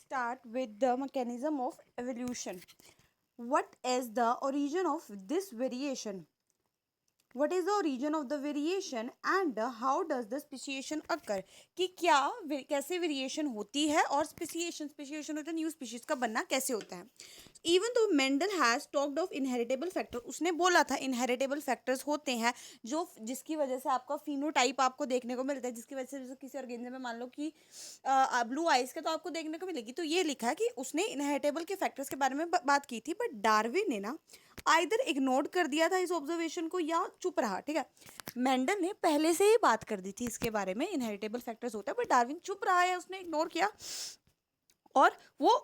start with the mechanism of evolution. What is the origin of this variation? What is the origin of the variation and how does the speciation occur? कि क्या कैसे variation होती है और speciation होता है new species का बनना कैसे होता है. Even though Mendel has talked of inheritable factor, उसने बोला था इनहेरिटेबल फैक्टर्स होते हैं जो जिसकी वजह से आपका फिनोटाइप आपको देखने को मिलता है, जिसकी वजह से किसी ऑर्गेनिज्म में मान लो कि ब्लू आइज का तो आपको देखने को मिलेगी. तो ये लिखा है कि उसने इनहेरिटेबल के फैक्टर्स के बारे में बात की थी, बट डार्विन ने ना आइदर इग्नोर कर दिया था इस ऑब्जर्वेशन को या चुप रहा. ठीक है, मेंडल ने पहले से ही बात कर दी थी इसके बारे में इनहेरिटेबल फैक्टर्स होता है, बट डार्विन चुप रहा है, उसने इग्नोर किया और वो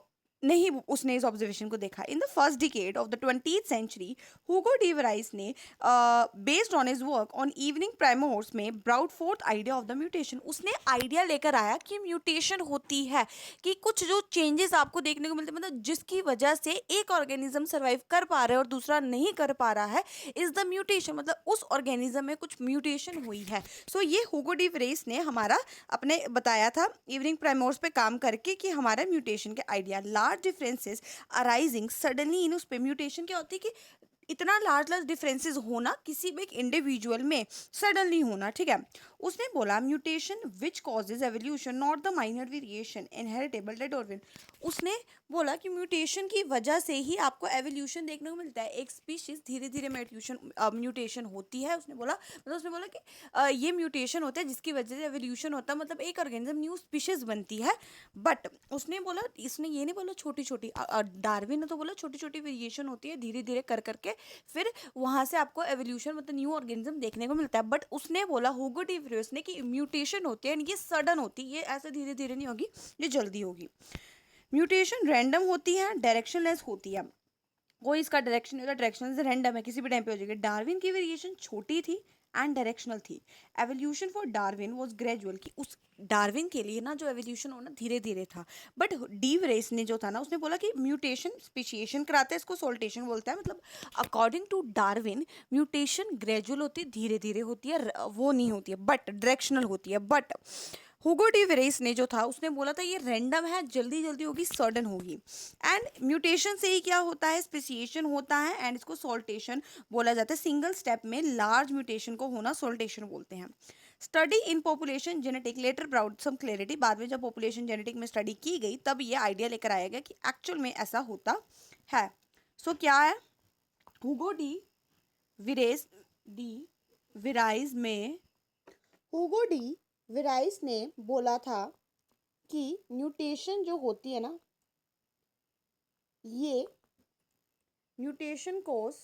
नहीं उसने इस ऑब्जर्वेशन को देखा. In the first decade of the 20th century Hugo de Vries ने based on his work on evening primrose में brought forth idea of the mutation. उसने आइडिया लेकर आया कि म्यूटेशन होती है, कि कुछ जो चेंजेस आपको देखने को मिलते हैं, मतलब जिसकी वजह से एक ऑर्गेनिज्म सर्वाइव कर पा रहा है और दूसरा नहीं कर पा रहा है, इज द म्यूटेशन. मतलब उस ऑर्गेनिज्म में कुछ म्यूटेशन हुई है. सो ये हुगो डी वराइस ने हमारा अपने बताया था इवनिंग प्राइमोर्स पे काम करके कि हमारा म्यूटेशन के idea large differences arising suddenly in उस पे. म्यूटेशन क्या होती है कि इतना लार्ज डिफरेंसेस होना किसी भी एक इंडिविजुअल में सडनली होना. ठीक है, उसने बोला mutation which causes evolution not the minor variation inheritable that organ. उसने बोला कि म्यूटेशन की वजह से ही आपको एवोल्यूशन देखने को मिलता है, एक स्पीशीज धीरे धीरे म्यूटेशन होती है. उसने बोला मतलब उसने बोला कि ये म्यूटेशन होता है जिसकी वजह से एवोल्यूशन होता है, मतलब एक ऑर्गेनिज्म न्यू स्पीशीज बनती है. बट उसने बोला, इसने ये नहीं बोला छोटी छोटी, डार्विन ने तो बोला छोटी छोटी वेरिएशन होती है धीरे धीरे कर करके फिर वहां से आपको एवोल्यूशन मतलब न्यू ऑर्गेनिज्म देखने को मिलता है. बट उसने बोला हुगो डी वराइस ने कि म्यूटेशन होती है, ये सडन होती है, ये ऐसे धीरे धीरे नहीं होगी, ये जल्दी होगी. म्यूटेशन रैंडम होती है, डायरेक्शनलेस होती है, कोई इसका डायरेक्शन नहीं होता, डायरेक्शन से रैंडम है, किसी भी टाइम पे हो जाएगी. डार्विन की वेरिएशन छोटी थी एंड डायरेक्शनल थी. Evolution for Darwin was gradual, कि उस डार्विन के लिए ना जो एवोल्यूशन होना धीरे धीरे था. बट डी वराइस ने जो था ना उसने बोला कि म्यूटेशन स्पेशिएशन कराता है, इसको सोल्टेशन बोलता है. मतलब according to Darwin mutation gradual होती है, धीरे धीरे होती है, वो नहीं होती है, बट डायरेक्शनल होती है. बट हुगो डी वराइस ने जो था उसने बोला था ये रैंडम है, जल्दी जल्दी होगी, सडन होगी. एंड म्यूटेशन से ही क्या होता है, स्पेसिएशन होता है एंड इसको सोल्टेशन बोला जाता है. सिंगल स्टेप में लार्ज म्यूटेशन को होना सोल्टेशन बोलते हैं. Study in population genetic later brought some clarity. बाद में जब पॉपुलेशन जेनेटिक में स्टडी की गई तब ये आइडिया लेकर आया गया कि एक्चुअल में ऐसा होता है. सो क्या है, हुगो डी विरेस डी विराइज में हुगो डी विराइस ने बोला था कि म्यूटेशन जो होती है ना, ये म्यूटेशन कोस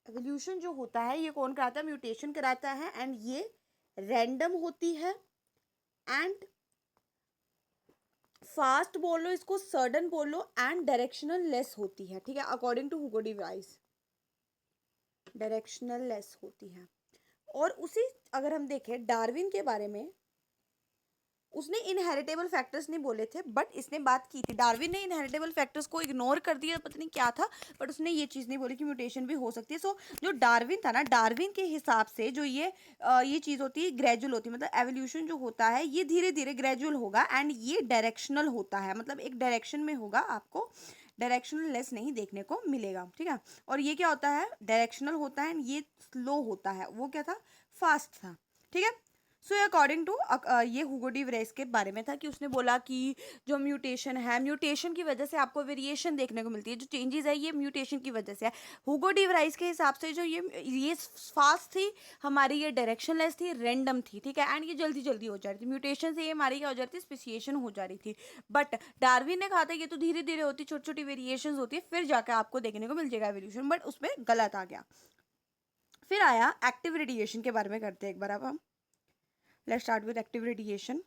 एवोल्यूशन जो होता है ये कौन कराता है, म्यूटेशन कराता है. एंड ये रैंडम होती है एंड फास्ट बोल लो इसको, सडन बोल लो, एंड डायरेक्शनल लेस होती है. ठीक है, according to Hugo de Vries directionless होती है. और उसी अगर हम देखें डार्विन के बारे में, उसने इनहेरिटेबल फैक्टर्स नहीं बोले थे बट इसने बात की थी. डार्विन ने इनहेरिटेबल फैक्टर्स को इग्नोर कर दिया, पता नहीं क्या था, बट उसने ये चीज़ नहीं बोली कि म्यूटेशन भी हो सकती है. सो जो डार्विन था ना, डार्विन के हिसाब से जो ये चीज़ होती है ग्रेजुअल होती है, मतलब एवोल्यूशन जो होता है ये धीरे धीरे ग्रेजुअल होगा एंड ये डायरेक्शनल होता है, मतलब एक डायरेक्शन में होगा, आपको डायरेक्शनल लेस नहीं देखने को मिलेगा. ठीक है, और ये क्या होता है, डायरेक्शनल होता है एंड ये स्लो होता है, वो क्या था, फास्ट था. ठीक है, सो अकॉर्डिंग टू ये हुगो डी वराइस के बारे में था कि उसने बोला कि जो म्यूटेशन है, म्यूटेशन की वजह से आपको वेरिएशन देखने को मिलती है, जो चेंजेस है ये म्यूटेशन की वजह से है. हुगो डी वराइस के हिसाब से जो ये फास्ट थी हमारी, ये डायरेक्शनलेस थी, रैंडम थी. ठीक है, एंड ये जल्दी जल्दी हो जा रही थी. म्यूटेशन से ये हमारी क्या हो जाती है, स्पेसिएशन हो जा रही थी. बट डार्विन ने कहा था ये तो धीरे धीरे होती, छोटी छोटी वेरिएशन होती है, फिर जाकर आपको देखने को मिल जाएगा एवोल्यूशन, बट उसमें गलत आ गया. फिर आया एक्टिव रेडिएशन के बारे में करते हैं एक बार. अब हम let's start with active radiation.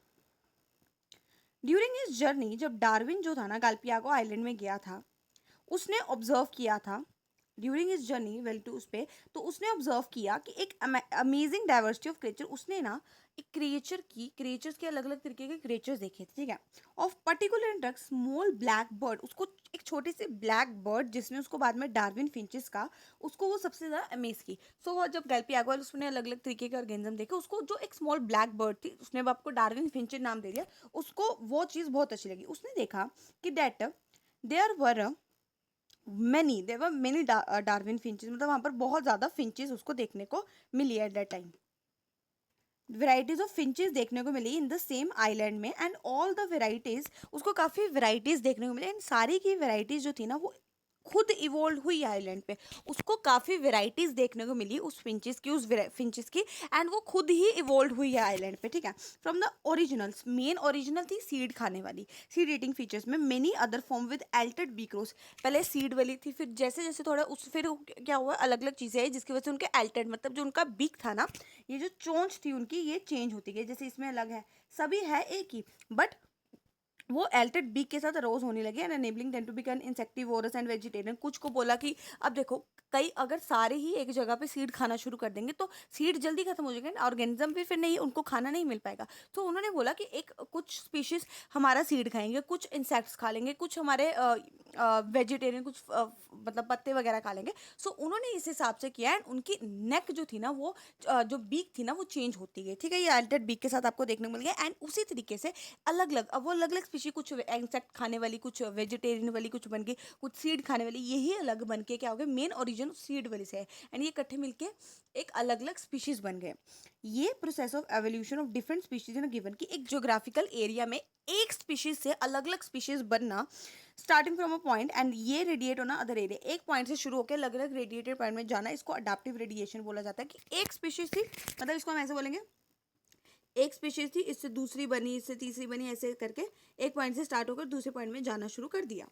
During his journey, जब डार्विन जो था ना गालपियागो आइलैंड में गया था, उसने ऑब्जर्व किया था during his journey well to उस पे, तो उसने ऑब्जर्व किया कि एक अमेजिंग डाइवर्सिटी ऑफ क्रिएचर, उसने ना एक क्रिएचर्स के अलग अलग तरीके के क्रिएचर्स देखे थे, ठीक है। Of particular interest small black bird, उसको एक छोटे से ब्लैक बर्ड जिसने उसको बाद में डार्विन फिंचेस का, उसको वो सबसे ज़्यादा अमेज की। सो वो जब गैल्पियागो उसने अलग अलग तरीके के ऑर्गेनिज्म देखे, उसको जो एक स्मॉल ब्लैक बर्ड थी, उसने अब आपको डार्विन फिंचेस नाम दे दिया, उसको वो चीज़ बहुत अच्छी लगी। उसने देखा कि that there were many Darwin finches, मतलब वहाँ पर बहुत ज़्यादा फिंचेस उसको देखने को मिली at that time. Varieties of finches देखने को मिली इन द सेम आइलैंड में, एंड ऑल द वेराइटीज, उसको काफ़ी वेराइटीज देखने को मिली, एंड सारी की वेराइटीज जो थी ना वो खुद इवोल्व हुई आइलैंड पे। उसको काफ़ी वेराइटीज देखने को मिली उस फिंचेस की, उस फिंचेस की, एंड वो खुद ही इवोल्व हुई है आइलैंड पे, ठीक है। From the originals, main original थी सीड खाने वाली, सीड ईटिंग फीचर्स में many other form with Altit बीक्रोस, पहले सीड वाली थी, फिर जैसे जैसे थोड़ा उस फिर क्या हुआ, अलग अलग चीज़ें आई जिसकी वजह से उनके एल्टेड, मतलब जो उनका बीक था ना, ये जो चोंच थी उनकी, ये चेंज होती गई। जैसे इसमें अलग है, सभी है एक ही, बट वो एल्टेड बीक के साथ रोज होने लगे, and enabling them to become insectivorous and vegetarian. कुछ को बोला कि अब देखो, कई अगर सारे ही एक जगह पे सीड खाना शुरू कर देंगे तो सीड जल्दी खत्म हो जाएगा, ऑर्गेनिज्म फिर नहीं, उनको खाना नहीं मिल पाएगा। तो उन्होंने बोला कि एक कुछ स्पीशीज हमारा सीड खाएंगे, कुछ इंसेक्ट्स खा लेंगे, कुछ हमारे वेजिटेरियन, कुछ मतलब पत्ते वगैरह खा लेंगे। सो उन्होंने इस हिसाब से किया, एंड उनकी नेक जो थी ना वो जो बीक थी ना वो चेंज होती गई, ठीक है। ये एल्टेड बीक के साथ आपको देखने को मिल गया, एंड उसी तरीके से अलग अलग, अब वो अलग अलग स्पीशी, कुछ इंसेक्ट खाने वाली, कुछ वेजिटेरियन वाली, कुछ बन गई कुछ सीड खाने वाली, यही अलग बन के क्या हो गया, मेन ओरिजिन सीड वाली से है, एंड ये इकट्ठे मिलके एक अलग अलग स्पीशीज बन गए। ये process of evolution of different species in given, की एक ज्योग्राफिकल एरिया में एक स्पीशीज से अलग अलग स्पीशीज बनना, starting from a point and ये रेडिएट होना अदर एरिया, एक पॉइंट से शुरू होकर अलग अलग रेडिएटेड पॉइंट में जाना, इसको अडाप्टिव रेडिएशन बोला जाता है। कि एक स्पीशीज थी, मतलब इसको हम ऐसे बोलेंगे, एक स्पीशीज थी, इससे दूसरी बनी, इससे तीसरी बनी, ऐसे करके एक पॉइंट से स्टार्ट होकर दूसरे पॉइंट में जाना शुरू कर दिया।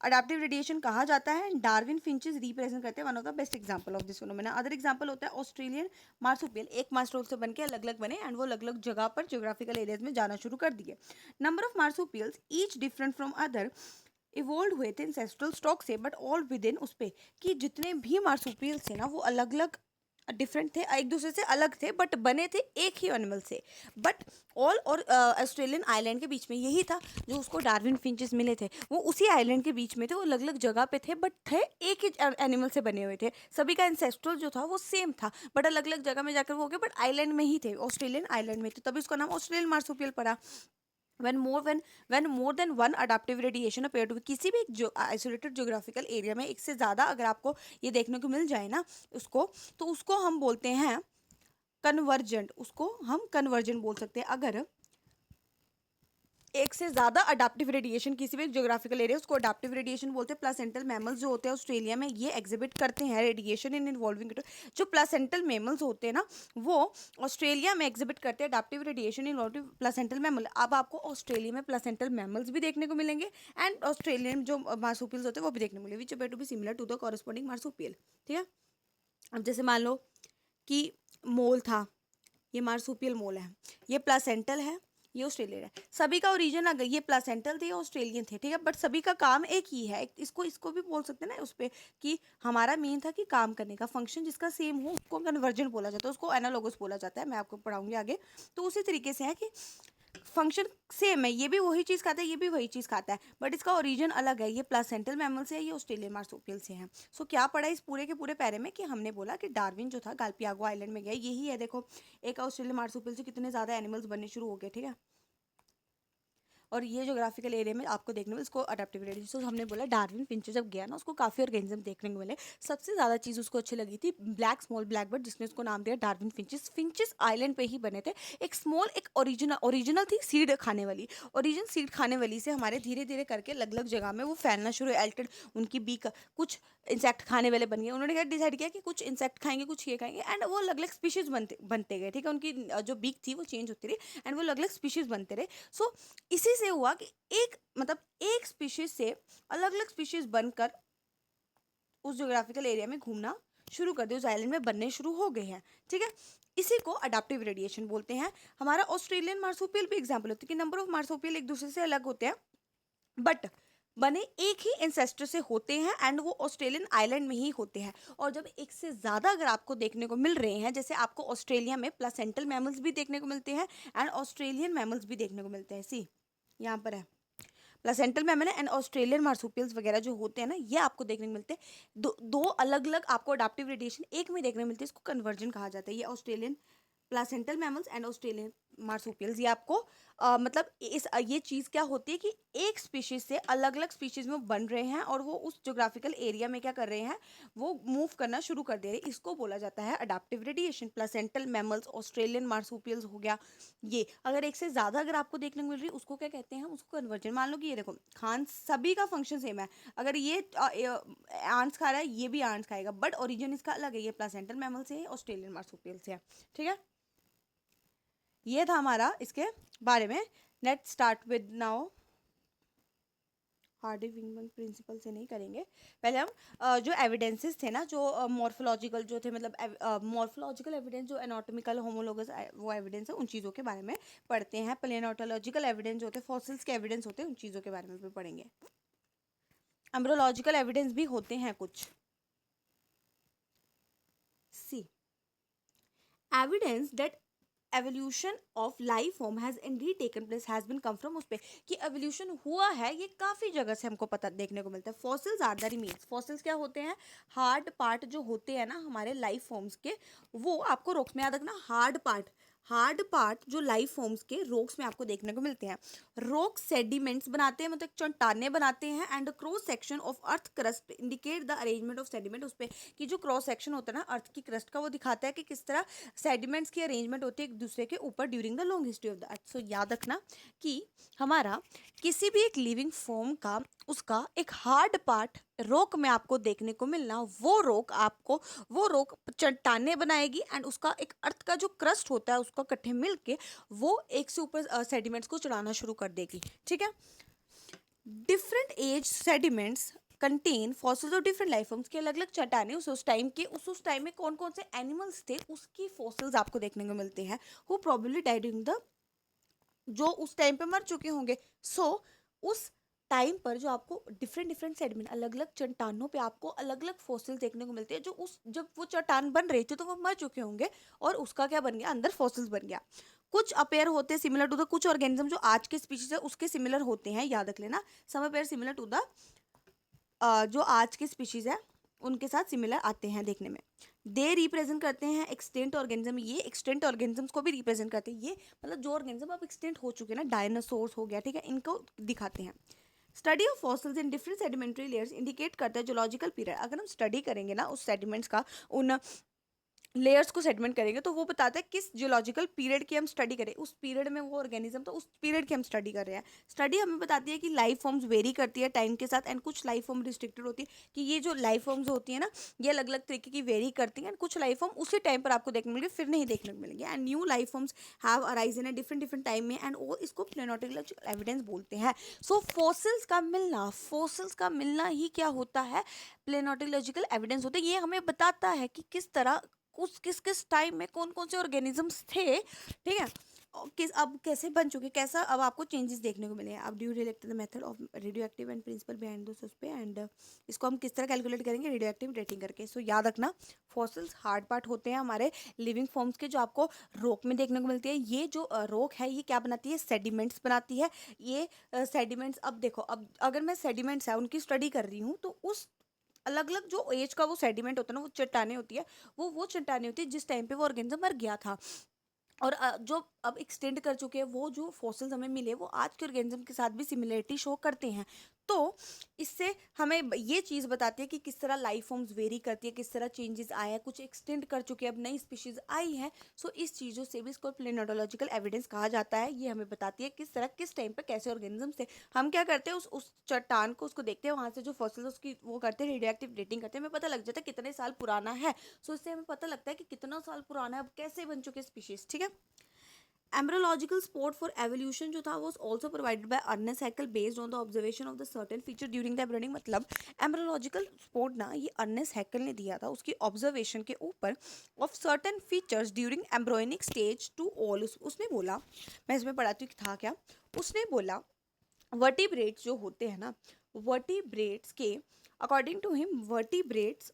अडाप्टिव रेडिएशन कहा जाता है। डार्विन फिंचेस रिप्रेजेंट करते हैं one of the best example of this phenomena. Other example होता है ऑस्ट्रेलियन मार्सुपियल, एक मार्सुपियल से बन के अलग अलग बने, एंड वो अलग अलग जगह पर ज्योग्राफिकल एरियाज में जाना शुरू कर दिए। Number of marsupials each different from other evolve हुए थे इंसेस्ट्रल स्टॉक से, बट ऑल विद इन, उस पे कि जितने भी मार्सुपियल्स थे ना वो अलग अलग डिफरेंट थे, एक दूसरे से अलग थे, बट बने थे एक ही एनिमल से। बट ऑल और ऑस्ट्रेलियन आइलैंड के बीच में यही था, जो उसको डार्विन फिंचेस मिले थे वो उसी आइलैंड के बीच में थे, वो अलग अलग जगह पे थे, बट थे एक ही एनिमल से बने हुए थे। सभी का इंसेस्ट्रल जो था वो सेम था, बट अलग अलग जगह में जाकर वो हो गए, बट आइलैंड में ही थे, ऑस्ट्रेलियन आइलैंड में थे, तभी उसका नाम ऑस्ट्रेलियन मार्सुपियल पड़ा। when more than one adaptive radiation appear to be, किसी भी एक जो आइसोलेटेड ज्योग्राफिकल एरिया में एक से ज़्यादा अगर आपको ये देखने को मिल जाए ना उसको, तो उसको हम बोलते हैं कन्वर्जेंट, उसको हम कन्वर्जेंट बोल सकते हैं। अगर एक से ज़्यादा अडाप्टिव रेडिएशन किसी भी ज्योग्राफिकल एरिया, उसको अडाप्टिव रेडिएशन बोलते हैं। प्लासेंटल मैमल्स जो होते हैं ऑस्ट्रेलिया में, ये एग्जिबिट करते हैं रेडिएशन इन इन्वॉल्विंग, जो प्लासेंटल मैमल्स होते हैं ना वो ऑस्ट्रेलिया में एग्जिबिट करते हैं adaptive radiation involving placental mammal. अब आपको ऑस्ट्रेलिया में प्लासेंटल मैमल्स भी देखने को मिलेंगे, एंड ऑस्ट्रेलियन जो मार्सुपियल्स होते हैं वो भी देखने को मिलेंगे, which appear to be similar to the corresponding marsupial, ठीक है। अब जैसे मान लो कि मोल था, ये मार्सुपियल मोल है, ये प्लासेंटल है, ये ऑस्ट्रेलियन है। सभी का ओरिजिन अगर ये प्लासेंटल थे, ऑस्ट्रेलियन थे, ठीक है, बट सभी का काम एक ही है। इसको इसको भी बोल सकते हैं ना उस पर, कि हमारा मेन था कि काम करने का फंक्शन जिसका सेम हो उसको कन्वर्जेंट बोला जाता है, उसको एनालोगस बोला जाता है। मैं आपको पढ़ाऊंगी आगे। तो उसी तरीके से है कि फंक्शन सेम है, ये भी वही चीज़ खाता है, ये भी वही चीज़ खाता है, बट इसका ओरिजिन अलग है। ये प्लासेंटल मैमल से है, ये ऑस्ट्रेलियन मार्सुपियल से है। सो क्या पढ़ा इस पूरे के पूरे पैरे में, कि हमने बोला कि डार्विन जो था गालपियागो आइलैंड में गया, यही है। देखो एक ऑस्ट्रेलियन मार्सुपियल से कितने ज़्यादा एनिमल्स बनने शुरू हो गए, ठीक है। और ये जोग्राफिकल एरिया में आपको देखने में इसको अडेप्टिव रेडिएशन, हमने बोला डार्विन फिंचेस जब गया ना उसको काफ़ी ऑर्गेनिज्म देखने को मिले। सबसे ज़्यादा चीज़ उसको अच्छी लगी थी ब्लैक स्मॉल ब्लैक बर्ड, जिसने उसको नाम दिया डार्विन फिंचेस। फिंचेस आइलैंड पे ही बने थे। एक स्मॉल एक ओरिजिनल थी सीड खाने वाली, ओरिजिन सीड खाने वाली से हमारे धीरे धीरे करके अलग अलग जगह में वो फैलना शुरू हुआ। एल्टेड उनकी बीक, कुछ इंसेक्ट खाने वाले बन गए। उन्होंने क्या डिसाइड किया कि कुछ इंसेक्ट खाएंगे, कुछ ये खाएंगे, एंड वो अलग अलग स्पीशीज बनते गए, ठीक है। उनकी जो बीक थी वो चेंज होती रही, एंड वो अलग अलग स्पीशीज बनते रहे। सो इसी से हुआ कि एक मतलब एक स्पीशीज से अलग अलग स्पीशीज बनकर उस ज्योग्राफिकल एरिया में घूमना शुरू कर दिए, उस आइलैंड में बनने शुरू हो गए हैं, ठीक है। इसी को अडाप्टिव रेडिएशन बोलते हैं। हमारा ऑस्ट्रेलियन मार्सुपियल भी एग्जाम्पल होती है कि नंबर ऑफ मार्सुपियल एक दूसरे से अलग होते हैं, बट बने एक ही एंसेस्टर से होते हैं एंड वो ऑस्ट्रेलियन आइलैंड में ही होते हैं। और जब एक से ज़्यादा अगर आपको देखने को मिल रहे हैं, जैसे आपको ऑस्ट्रेलिया में प्लासेंटल मैमल्स भी देखने को मिलते हैं एंड ऑस्ट्रेलियन मैमल्स भी देखने को मिलते हैं। सी यहाँ पर है placental mammal and Australian marsupials वगैरह जो होते हैं ना, ये आपको देखने को मिलते हैं। दो अलग अलग आपको अडाप्टिव रेडिएशन एक में देखने को मिलते हैं, इसको कन्वर्जन कहा जाता है। ये Australian placental mammals and Australian marsupials, ये आपको मतलब ये चीज़ क्या होती है कि एक स्पीशीज से अलग अलग स्पीशीज में बन रहे हैं और वो उस जोग्राफिकल एरिया में क्या कर रहे हैं, वो मूव करना शुरू कर दे रहे हैं। इसको बोला जाता है adaptive radiation. Placental mammals, Australian marsupials हो गया ये। अगर एक से ज़्यादा अगर आपको देखने को मिल रही है, उसको क्या कहते हैं, उसको कन्वर्जन। मान लो कि ये देखो खान, सभी का फंक्शन सेम है। अगर ये आंट्स खा रहा है, ये भी आंट्स खाएगा, बट ओरिजिन इसका अलग है। ये प्लासेंटल मैमल से है, ऑस्ट्रेलियन मार्सुपियल से है। ठीक है, ये था हमारा इसके बारे में। Let's start with now Hardy Weinberg principle से नहीं करेंगे, पहले हम जो एविडेंसेस थे ना, जो मॉर्फोलॉजिकल जो थे, मतलब मॉर्फोलॉजिकल एविडेंस, जो एनाटॉमिकल होमोलोगस वो एविडेंस है, उन चीज़ों के बारे में पढ़ते हैं। पैलियोंटोलॉजिकल एविडेंस जो होते हैं, फॉसिल्स के एविडेंस होते हैं, उन चीज़ों के बारे में भी पढ़ेंगे। एम्ब्रोलॉजिकल एविडेंस भी होते हैं कुछ। See evidence that evolution of life form has indeed taken place has been confirm. उस पर कि एवोल्यूशन हुआ है, ये काफ़ी जगह से हमको पता देखने को मिलता है। Fossils are the remains. Fossils क्या होते हैं, हार्ड पार्ट जो होते हैं ना हमारे लाइफ फॉर्म्स के, वो आपको रॉक्स में याद रखना। हार्ड पार्ट जो लाइफ फॉर्म्स के रॉक्स में आपको देखने को मिलते हैं। रॉक सेडिमेंट्स बनाते हैं, मतलब चट्टाने बनाते हैं। And cross section of earth crust indicate the arrangement of sediment. उस पर कि जो क्रॉस सेक्शन होता है ना अर्थ की क्रस्ट का, वो दिखाता है कि किस तरह सेडिमेंट्स की अरेंजमेंट होती है एक दूसरे के ऊपर during the long history of the earth. So याद रखना कि हमारा किसी भी एक लिविंग फॉर्म का उसका एक हार्ड पार्ट रॉक में आपको देखने को मिलना, वो रॉक चट्टाने बनाएगी एंड उसका एक अर्थ का जो क्रस्ट होता है उसका इकट्ठे मिलके वो एक से ऊपर सेडिमेंट्स को चढ़ाना शुरू कर देगी। ठीक है, different age sediments contain fossils of different life forms के अलग अलग चट्टाने उस टाइम के उस टाइम में कौन कौन से एनिमल्स थे उसकी फॉसिल्स आपको देखने को मिलते हैं, who probably died during the, जो उस टाइम पे मर चुके होंगे। सो उस टाइम पर जो आपको डिफरेंट सेडिमेंट अलग अलग चट्टानों पे आपको अलग अलग फॉसिल देखने को मिलते हैं, जो उस जब वो चट्टान बन रही थी तो वो मर चुके होंगे और उसका क्या बन गया, अंदर फॉसिल्स बन गया। कुछ अपेयर होते हैं सिमिलर टू द, कुछ ऑर्गेनिज्म जो आज के स्पीशीज है उसके सिमिलर होते हैं, याद रख लेना। सम अपेयर सिमिलर टू द, जो आज के स्पीशीज है उनके साथ सिमिलर आते हैं देखने में। दे रिप्रेजेंट करते हैं एक्सटेंट ऑर्गेनिज्म, ये एक्सटेंट ऑर्गेनिजम्स को भी रिप्रेजेंट करते हैं। ये मतलब जो ऑर्गेनिज्म अब एक्सटेंट हो चुके हैं ना, डायनासोर्स हो गया, ठीक है, इनको दिखाते हैं। Study of fossils in different sedimentary layers indicate करता है जोलॉजिकल पीरियड। अगर हम स्टडी करेंगे ना उस सेडिमेंट्स का, उन लेयर्स को सेगमेंट करेंगे तो वो बताता है किस जियोलॉजिकल पीरियड की हम स्टडी करें, उस पीरियड में वो ऑर्गेनिज्म, तो उस पीरियड की हम स्टडी कर रहे हैं। स्टडी हमें बताती है कि लाइफ फॉर्म्स वेरी करती है टाइम के साथ एंड कुछ लाइफ फॉर्म रिस्ट्रिक्टेड होती है, कि ये जो लाइफ फॉर्म्स होती है ना ये अलग अलग तरीके की वेरी करती हैं एंड कुछ लाइफ फॉर्म उसी टाइम पर आपको देखने मिलेंगे, फिर नहीं देखने को मिलेंगे। And new life forms have arise in different time में एंड वो इसको प्लेनोटोलॉजिकल एविडेंस बोलते हैं। सो फॉसिल्स का मिलना ही क्या होता है, प्लेनोटोलॉजिकल एविडेंस होते हैं। ये हमें बताता है कि किस तरह उस किस टाइम में कौन कौन से ऑर्गेनिजम्स थे, ठीक है, और किस अब कैसे बन चुके, कैसा अब आपको चेंजेस देखने को मिले हैं। अब do relate the method of radioactive and principle behind those उस पे, एंड इसको हम किस तरह कैलकुलेट करेंगे, रेडियो एक्टिव डेटिंग करके। सो याद रखना फॉसिल्स हार्ड पार्ट होते हैं हमारे लिविंग फॉर्म्स के, जो आपको रॉक में देखने को मिलती है। ये जो रॉक है ये क्या बनाती है, सेडिमेंट्स बनाती है। ये सेडिमेंट्स, अब देखो, अब अगर मैं सेडिमेंट्स है उनकी स्टडी कर रही हूँ तो उस अलग अलग जो एज का वो सेडिमेंट होता है ना, वो चट्टाने होती है, वो चट्टाने होती है जिस टाइम पे वो ऑर्गेनिज्म मर गया था। और जो अब एक्सटेंड कर चुके हैं वो जो फॉसिल्स हमें मिले वो आज के ऑर्गेनिज्म के साथ भी सिमिलरिटी शो करते हैं। तो इससे हमें ये चीज़ बताती है कि किस तरह लाइफ फॉर्म्स वेरी करती है, किस तरह चेंजेस आए हैं, कुछ एक्सटेंड कर चुके हैं, अब नई स्पीशीज आई हैं। सो इस चीज़ों से भी इसको प्लेनोटोलॉजिकल एविडेंस कहा जाता है। ये हमें बताती है किस तरह किस टाइम पर कैसे ऑर्गेनिज्म थे। हम क्या करते हैं, उस चट्टान को उसको देखते हैं, वहाँ से जो फॉसिल्स उसकी वो करते हैं, रेडियो एक्टिव डेटिंग करते हैं, हमें पता लग जाता है कितने साल पुराना है। सो इससे हमें पता लगता है कि कितना साल पुराना है, अब कैसे बन चुके स्पीशीज, ठीक है। Embryological support for evolution जो था was also provided by Ernest Haeckel based on the observation of the certain feature during the embryonic। मतलब embryological support ना ये Ernest Haeckel ने दिया था उसकी observation के ऊपर of certain features during embryonic stage to all। उसने बोला, मैं इसमें पढ़ाती हूँ कि था क्या, उसने बोला वर्टिब्रेट्स जो होते हैं ना वर्टिब्रेट्स के, अकॉर्डिंग टू हिम वर्टिब्रेट्स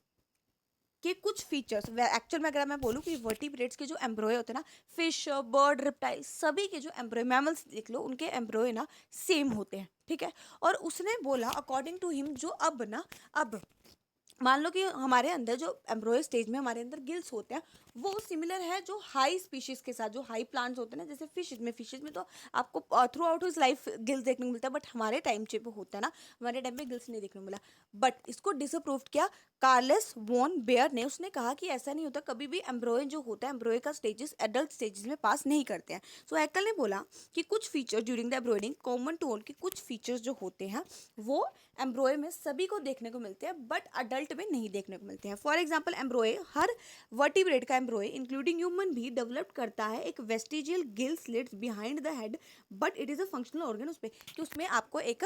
के कुछ फीचर्स, एक्चुअल में अगर मैं बोलूँ कि वर्टिब्रेट्स के जो एम्ब्रोए होते हैं ना, फिश, बर्ड, रिप्टाइल, सभी के जो एम्ब्रोए, मैमल्स देख लो, उनके एम्ब्रोए ना सेम होते हैं, ठीक है। और उसने बोला अकॉर्डिंग टू हिम, जो अब मान लो कि हमारे अंदर जो एम्ब्रोय स्टेज में हमारे अंदर गिल्स होते हैं, वो सिमिलर है जो हाई स्पीशीज के साथ, जो हाई प्लांट्स होते हैं ना, जैसे फिशेज में तो आपको through out his life gills देखने को मिलता है, बट हमारे टाइम पे होता है ना, हमारे टाइम पे गिल्स नहीं देखने को मिला। बट इसको डिसअप्रूव किया कार्लेस वॉन बेयर ने। उसने कहा कि ऐसा नहीं होता, कभी भी एम्ब्रोय जो होता है, एम्ब्रोय का स्टेजेस एडल्ट स्टेजेस में पास नहीं करते हैं। सो हैकेल ने बोला कि कुछ feature during the embroiding common to all, कि कुछ फीचर्स जो होते हैं वो एम्ब्रोय में सभी को देखने को मिलते हैं, बट अडल्ट में नहीं देखने को मिलते हैं। For example, embryo, her vertebrate का एम्ब्रोय इंक्लूडिंग ह्यूमन भी डेवलप करता है एक vestigial gill slits behind the head, but it is a functional organ. उस पर कि उसमें आपको एक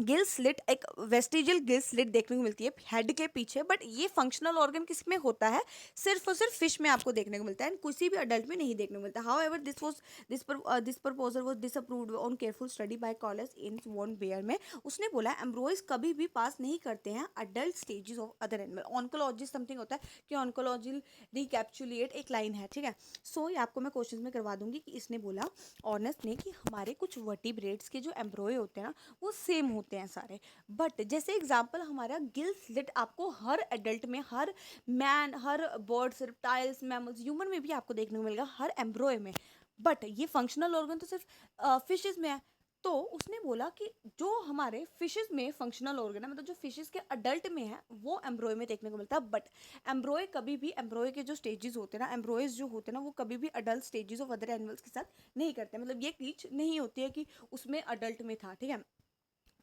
गिल स्लिट, एक वेस्टिजियल गिल स्लिट देखने को मिलती है हेड के पीछे, बट ये फंक्शनल ऑर्गन किस में होता है, सिर्फ और सिर्फ फिश में आपको देखने को मिलता है, एंड किसी भी अडल्ट में नहीं देखने को मिलता। However this proposal was disapproved on careful study by college in von Baer में। उसने बोला एम्ब्रोइज कभी भी पास नहीं करते हैं adult stages of other animal. Oncology something होता है कि ऑन्कोलॉजी रिकैप्चुलेट एक लाइन है, ठीक है। सो ये आपको मैं क्वेश्चन में करवा दूंगी कि इसने बोला, ऑनेस्ट ने, कि हमारे कुछ वर्टिब्रेट्स के जो एम्ब्रोय होते हैं ना, वो सेम होते हैं सारे, बट जैसे एग्जांपल हमारा गिल स्लिट आपको हर एडल्ट में, हर मैन, हर बर्ड्स, रिप्टाइल्स, मैमल्स, ह्यूमन में भी आपको देखने को मिलेगा, हर एम्ब्रोय में, बट ये फंक्शनल ऑर्गन तो सिर्फ फिशेज में है। तो उसने बोला कि जो हमारे फिशेज में फंक्शनल ऑर्गन है, मतलब जो फिशेज के अडल्ट में है, वो एम्ब्रोय में देखने को मिलता है, बट एम्ब्रोय कभी भी, एम्ब्रोय के जो स्टेजेस होते हैं ना, एम्ब्रोयज जो होते हैं ना, वो कभी भी adult stages of other animals के साथ नहीं करते, मतलब ये टीच नहीं होती है कि उसमें अडल्ट में था, ठीक है,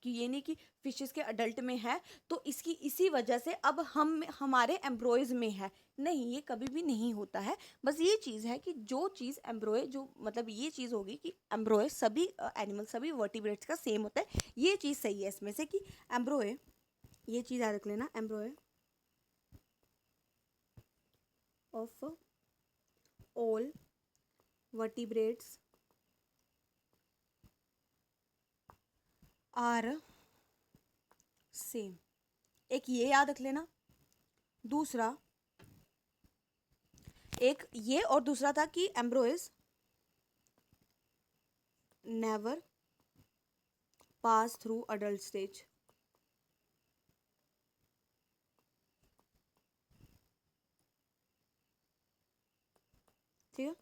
कि ये नहीं कि फिशेस के अडल्ट में है तो इसकी इसी वजह से अब हम हमारे एम्ब्रोयज में है, नहीं, ये कभी भी नहीं होता है। बस ये चीज़ है कि जो चीज़ एम्ब्रोय, जो मतलब ये चीज़ होगी कि एम्ब्रोय सभी एनिमल, सभी वर्टिब्रेट्स का सेम होता है, ये चीज़ सही है इसमें से कि एम्ब्रोय, ये चीज़ याद रख लेना, embryo of all vertebrates are same, एक ये याद रख लेना। दूसरा, एक ये, और दूसरा था कि embryos never pass through adult stage. ठीक है,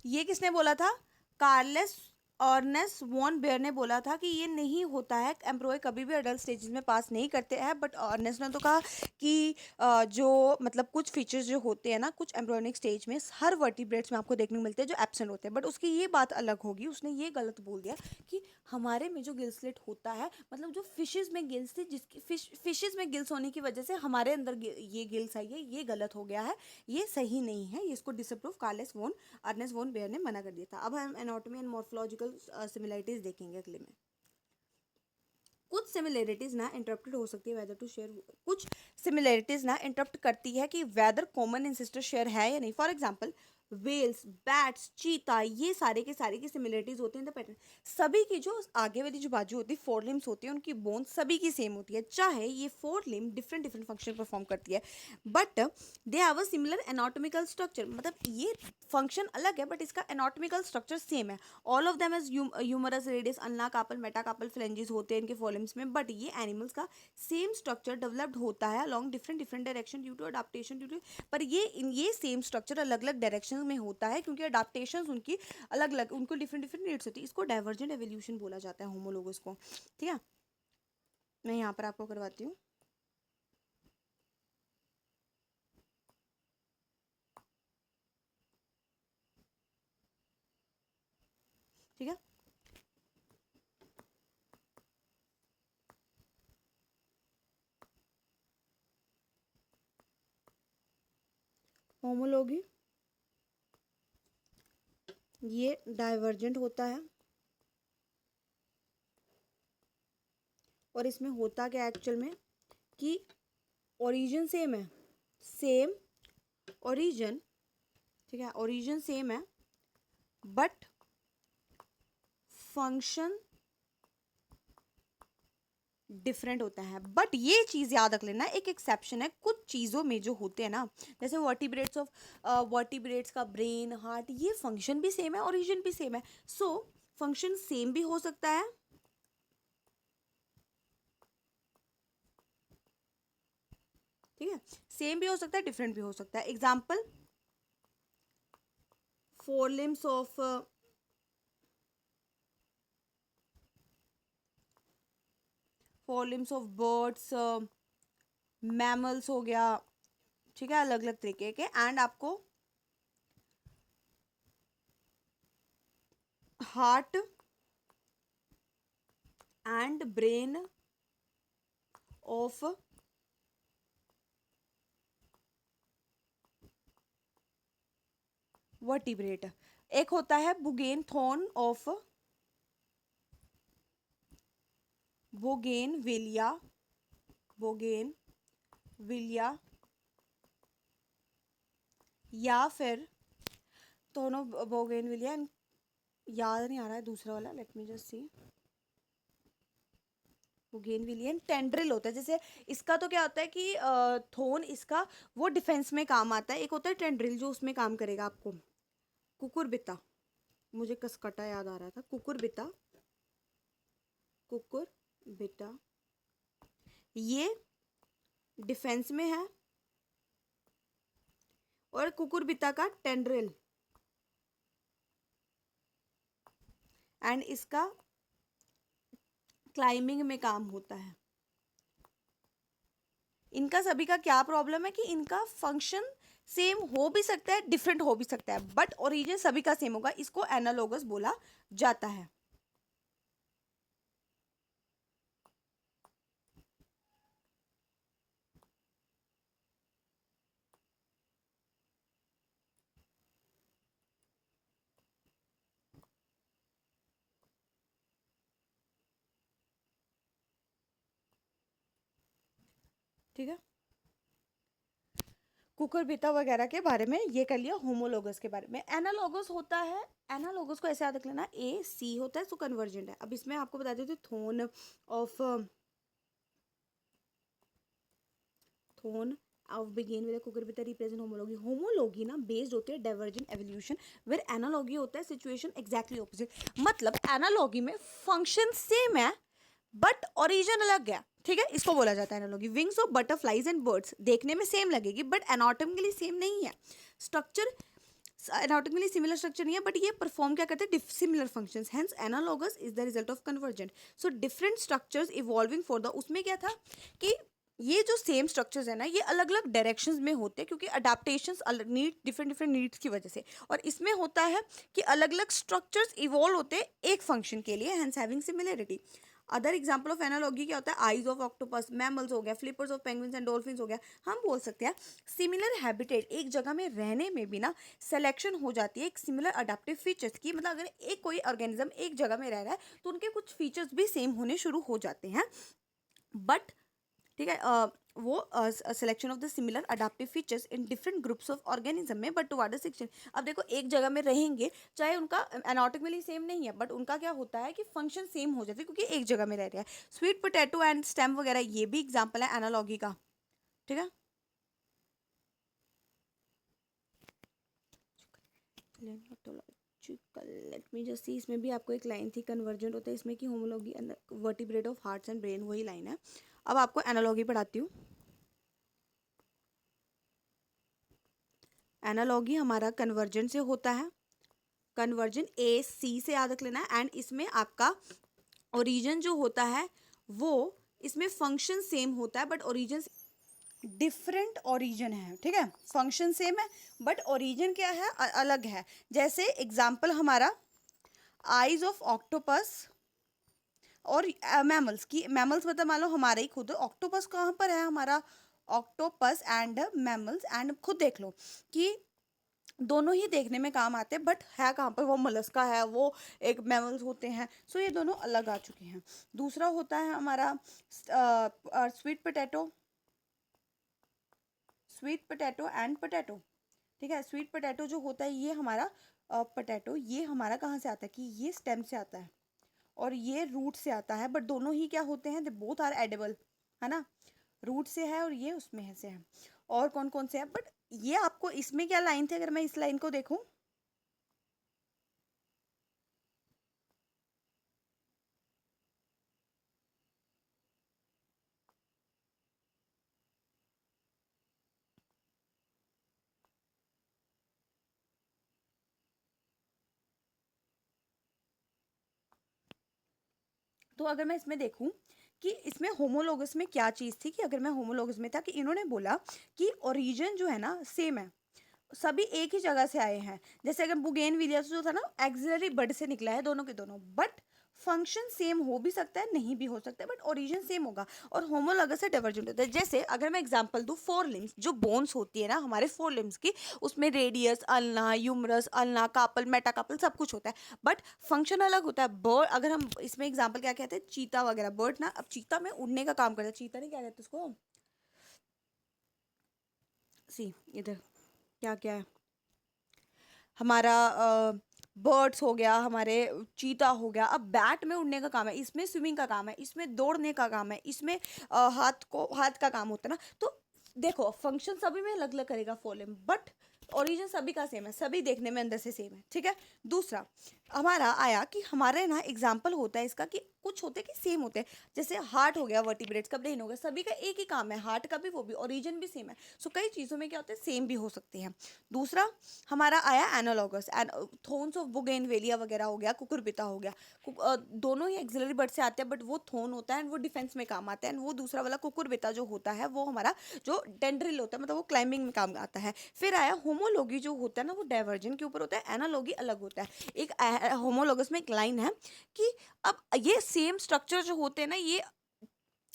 ये किसने बोला था, कार्लेस ऑर्नेस वॉन बेयर ने बोला था कि ये नहीं होता है, एम्ब्रोय कभी भी अडल्ट स्टेजेस में पास नहीं करते हैं, बट ऑर्नेस ने तो कहा कि जो मतलब कुछ फीचर्स जो होते हैं ना कुछ एम्ब्रोनिक स्टेज में, हर वर्टिब्रेट्स में आपको देखने को मिलते हैं जो एब्सेंट होते हैं, बट उसकी ये बात अलग होगी, उसने ये गलत बोल दिया कि हमारे में जो गिल स्लिट होता है, मतलब जो फिशेज में गिल्स थी, जिसकी फिशेज में गिल्स होने की वजह से हमारे अंदर ये गिल्स आई है, ये गलत हो गया है, ये सही नहीं है, ये इसको disapprove Karl's von Ernest von Baer ने मना कर दिया था। अब हम एनाटॉमी एंड मॉर्फोलॉजिकल सिमिलरिटीज देखेंगे अगले में। कुछ सिमिलरिटीज ना इंटरप्टेड हो सकती है वेदर टू शेयर, कुछ सिमिलरिटीज ना इंटरप्ट करती है कि वेदर कॉमन इंसिस्टर शेयर है या नहीं। फॉर एग्जाम्पल, वेल्स, बैट्स, चीता, ये सारे के सारे की सिमिलरिटीज होती हैं द पैटर्न, सभी की जो आगे वाली जो बाजू होती है, फोर लिम्स होती है, उनकी बोन सभी की सेम होती है, चाहे ये fore limb different different function perform करती है, but they have a similar anatomical structure, मतलब ये फंक्शन अलग है बट इसका एनाटॉमिकल स्ट्रक्चर सेम है। All of them as humerus, radius, ulna carpal, metacarpal phalanges होते हैं इनके फॉलिम्स में, बट ये एनिमल्स का सेम स्ट्रक्चर डेवलप्ड होता है along different different direction due to adaptation, due to, पर ये सेम स्ट्रक्चर अलग अलग डायरेक्शन में होता है क्योंकि अडाप्टेशन उनकी अलग अलग, उनको डिफरेंट डिफरेंट नीड्स होती है, इसको डाइवर्जेंट एवोल्यूशन बोला जाता है होमोलोगस को। ठीक है, मैं यहाँ पर आपको करवाती हूँ। ठीक है, होमोलोगी ये डाइवर्जेंट होता है, और इसमें होता क्या एक्चुअल में कि ओरिजिन सेम है, सेम ओरिजिन, ठीक है, ओरिजिन सेम है, बट फंक्शन डिफरेंट होता है। बट ये चीज़ याद रख लेना, एक एक्सेप्शन है कुछ चीज़ों में जो होते हैं ना, जैसे वर्टिब्रेट्स का ब्रेन, हार्ट, ये फंक्शन भी सेम है, ओरिजिन भी सेम है। सो फंक्शन सेम भी हो सकता है, ठीक है, सेम भी हो सकता है, डिफरेंट भी हो सकता है। Example, four limbs of birds, mammals हो गया, ठीक है, अलग अलग तरीके के। एंड आपको heart and brain of vertebrate. एक होता है बुगेन थॉर्न ऑफ बोगेन विलिया, बोगेन विलिया, या फिर दोनों बोगेन विलिया, याद नहीं आ रहा है दूसरा वाला, let me just see. Bougainvillea tendril होता है। जैसे इसका तो क्या होता है कि थोन इसका वो डिफेंस में काम आता है, एक होता है टेंड्रिल जो उसमें काम करेगा आपको। कुकुरबिता, मुझे कसकटा याद आ रहा था, कुकुरबिता, कुकुरबिता ये डिफेंस में है, और कुकुरबिता का टेंड्रिल एंड इसका क्लाइंबिंग में काम होता है। इनका सभी का क्या प्रॉब्लम है कि इनका फंक्शन सेम हो भी सकता है, डिफरेंट हो भी सकता है, बट ओरिजिन सभी का सेम होगा, इसको एनालोगस बोला जाता है। ठीक है, कुकुरबिता वगैरह के बारे में ये कर लिया। होमोलोगस के बारे में एनालोगस होता है, एनालोगस को ऐसे याद रख लेना, ए सी होता है, सो कन्वर्जेंट है। अब इसमें आपको बता देते thorn of begin with Cucurbita represent homology. Homology ना बेस्ड होती है डाइवर्जेंट एवोल्यूशन, वेयर एनालॉगी होता है सिचुएशन एग्जैक्टली ऑपोजिट। मतलब एनालॉगी में फंक्शन सेम है बट ओरिजिन अलग है, ठीक है, इसको बोला जाता है analogy. Wings of butterflies and birds देखने में सेम लगेगी बट एनाटॉमिकली सेम नहीं है। स्ट्रक्चर एनाटॉमिकली सिमिलर स्ट्रक्चर नहीं है, बट ये परफॉर्म क्या करते हैं, similar functions, hence analogous is the result of convergent. So different structures evolving for the, उसमें क्या था कि ये जो सेम स्ट्रक्चर्स है ना, ये अलग अलग डायरेक्शंस में होते हैं क्योंकि adaptations need different different needs की वजह से। और इसमें होता है कि अलग अलग स्ट्रक्चर्स इवॉल्व होते हैं एक फंक्शन के लिए, hence having similarity. Other example of analogy क्या होता है, आइज ऑफ ऑक्टोपस, मैमल्स हो गया, flippers of penguins and dolphins हो गया। हम बोल सकते हैं सिमिलर हैबिटेट, एक जगह में रहने में भी ना सिलेक्शन हो जाती है एक सिमिलर अडाप्टिव फीचर्स की। मतलब अगर एक कोई ऑर्गेनिज्म एक जगह में रह रहा है तो उनके कुछ फीचर्स भी सेम होने शुरू हो जाते हैं, बट ठीक है, वो selection of the similar adaptive features in different groups of organism में, बट टुवर्ड द सेक्शन। अब देखो एक जगह में रहेंगे, चाहे उनका एनाटॉमिकली सेम नहीं है, बट उनका क्या होता है कि फंक्शन सेम हो जाते हैं क्योंकि एक जगह में रह रहा है। स्वीट पोटैटो एंड स्टेम वगैरह ये भी एग्जाम्पल है एनालॉगी का, ठीक है। लेट मी जस्ट सी, इसमें भी आपको एक लाइन थी कन्वर्जेंट होता है, इसमें की homology vertebrate of hearts and brain, वही लाइन है। अब आपको एनालॉगी पढ़ाती हूँ। एनालॉगी हमारा कन्वर्जन से होता है, कन्वर्जन ए सी से याद रख लेना है। एंड इसमें आपका ओरिजिन जो होता है वो, इसमें फंक्शन सेम होता है बट ओरिजिन डिफरेंट ओरिजिन है, ठीक है, फंक्शन सेम है बट ओरिजिन क्या है, अलग है। जैसे एग्जाम्पल हमारा आइज ऑफ ऑक्टोपस और मैमल्स की, मैमल्स मतलब मान लो हमारा ही खुद, ऑक्टोपस कहाँ पर है हमारा, ऑक्टोपस एंड मैमल्स, एंड खुद देख लो कि दोनों ही देखने में काम आते हैं बट है कहाँ पर, वो मलस्का है, वो एक मैमल्स होते हैं। सो ये दोनों अलग आ चुके हैं। दूसरा होता है हमारा sweet potato, sweet potato and potato, ठीक है। स्वीट पोटैटो जो होता है ये हमारा पोटैटो, ये हमारा कहाँ से आता है कि ये स्टेम से आता है, और ये रूट से आता है, बट दोनों ही क्या होते हैं, दे बोथ आर एडिबल, है ना। रूट से है और ये उसमें है से है। और कौन कौन से हैं, बट ये आपको इसमें क्या लाइन थे, अगर मैं इस लाइन को देखूं, तो अगर मैं इसमें देखूं कि इसमें होमोलोगस में क्या चीज़ थी, कि अगर मैं होमोलोगस में था कि इन्होंने बोला कि ओरिजिन जो है ना सेम है, सभी एक ही जगह से आए हैं। जैसे अगर बुगेनविलिया जो था ना, एक्सिलरी बर्ड से निकला है दोनों के दोनों, बट फंक्शन सेम हो भी सकता है, नहीं भी हो सकता है, बट ओरिजिन सेम होगा। और होमोलॉगस से डाइवर्जेंट होता है। जैसे अगर मैं एग्जांपल दूं, फोर लिम्स जो बोन्स होती है ना हमारे फोर लिम्स की, उसमें radius, ulna, humerus, ulna, carpal, metacarpal सब कुछ होता है, बट फंक्शन अलग होता है। बर्ड, अगर हम इसमें एग्जाम्पल क्या कहते हैं, चीता वगैरह, बर्ड ना, अब चीता में उड़ने का काम करता है, चीता नहीं क्या कहते उसको, सी इधर क्या क्या है हमारा, बर्ड्स हो गया, हमारे चीता हो गया। अब बैट में उड़ने का काम है, इसमें स्विमिंग का काम है, इसमें दौड़ने का काम है, इसमें हाथ का काम होता है ना। तो देखो फंक्शन सभी में अलग अलग करेगा फॉलोइंग, बट ओरिजिन सभी का सेम है, सभी देखने में अंदर से सेम है, ठीक है। दूसरा हमारा आया कि हमारे ना एग्जाम्पल होता है इसका कि कुछ होते हैं कि सेम होते हैं, जैसे हार्ट हो गया, वर्टिब्रेट्स का ब्रेन हो गया, सभी का एक ही काम है, हार्ट का भी वो भी, ओरिजिन भी सेम है। सो कई चीज़ों में क्या होता है, सेम भी हो सकते हैं। दूसरा हमारा आया एनालॉगस, थोन्स ऑफ बुगेनवेलिया वगैरह हो गया, कुकुरबिता हो गया, दोनों ही एक्सिलरी बर्ड से आते हैं, बट वो थोन होता है एंड वो डिफेंस में काम आता है, एंड वो दूसरा वाला कुकुरबिता जो होता है वो हमारा जो डेंड्रिल होता है, मतलब वो क्लाइंबिंग में काम आता है। फिर आया होमोलॉगी जो होता है ना, वो डाइवर्जन के ऊपर होता है, एनालॉगी अलग होता है। एक होमोलॉगस में एक लाइन है कि अब ये सेम स्ट्रक्चर जो होते हैं ना, ये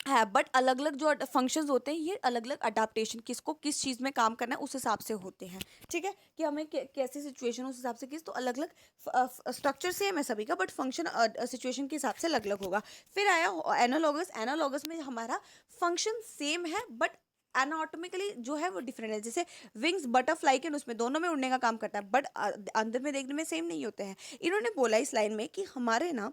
है, बट अलग अलग जो फंक्शंस होते हैं, ये अलग अलग अडाप्टेशन किसको किस चीज़ में काम करना है उस हिसाब से होते हैं, ठीक है। कि हमें कैसी सिचुएशन उस हिसाब से किस, तो अलग अलग स्ट्रक्चर सेम है सभी का, बट फंक्शन सिचुएशन के हिसाब से अलग अलग होगा। फिर आया एनालॉगस, एनालॉगस में हमारा फंक्शन सेम है, बट एनाटॉमिकली जो है वो डिफरेंट है। जैसे विंग्स बटरफ्लाई के, उसमें दोनों में उड़ने का काम करता है, बट अंदर में देखने में सेम नहीं होते हैं। इन्होंने बोला इस लाइन में कि हमारे ना,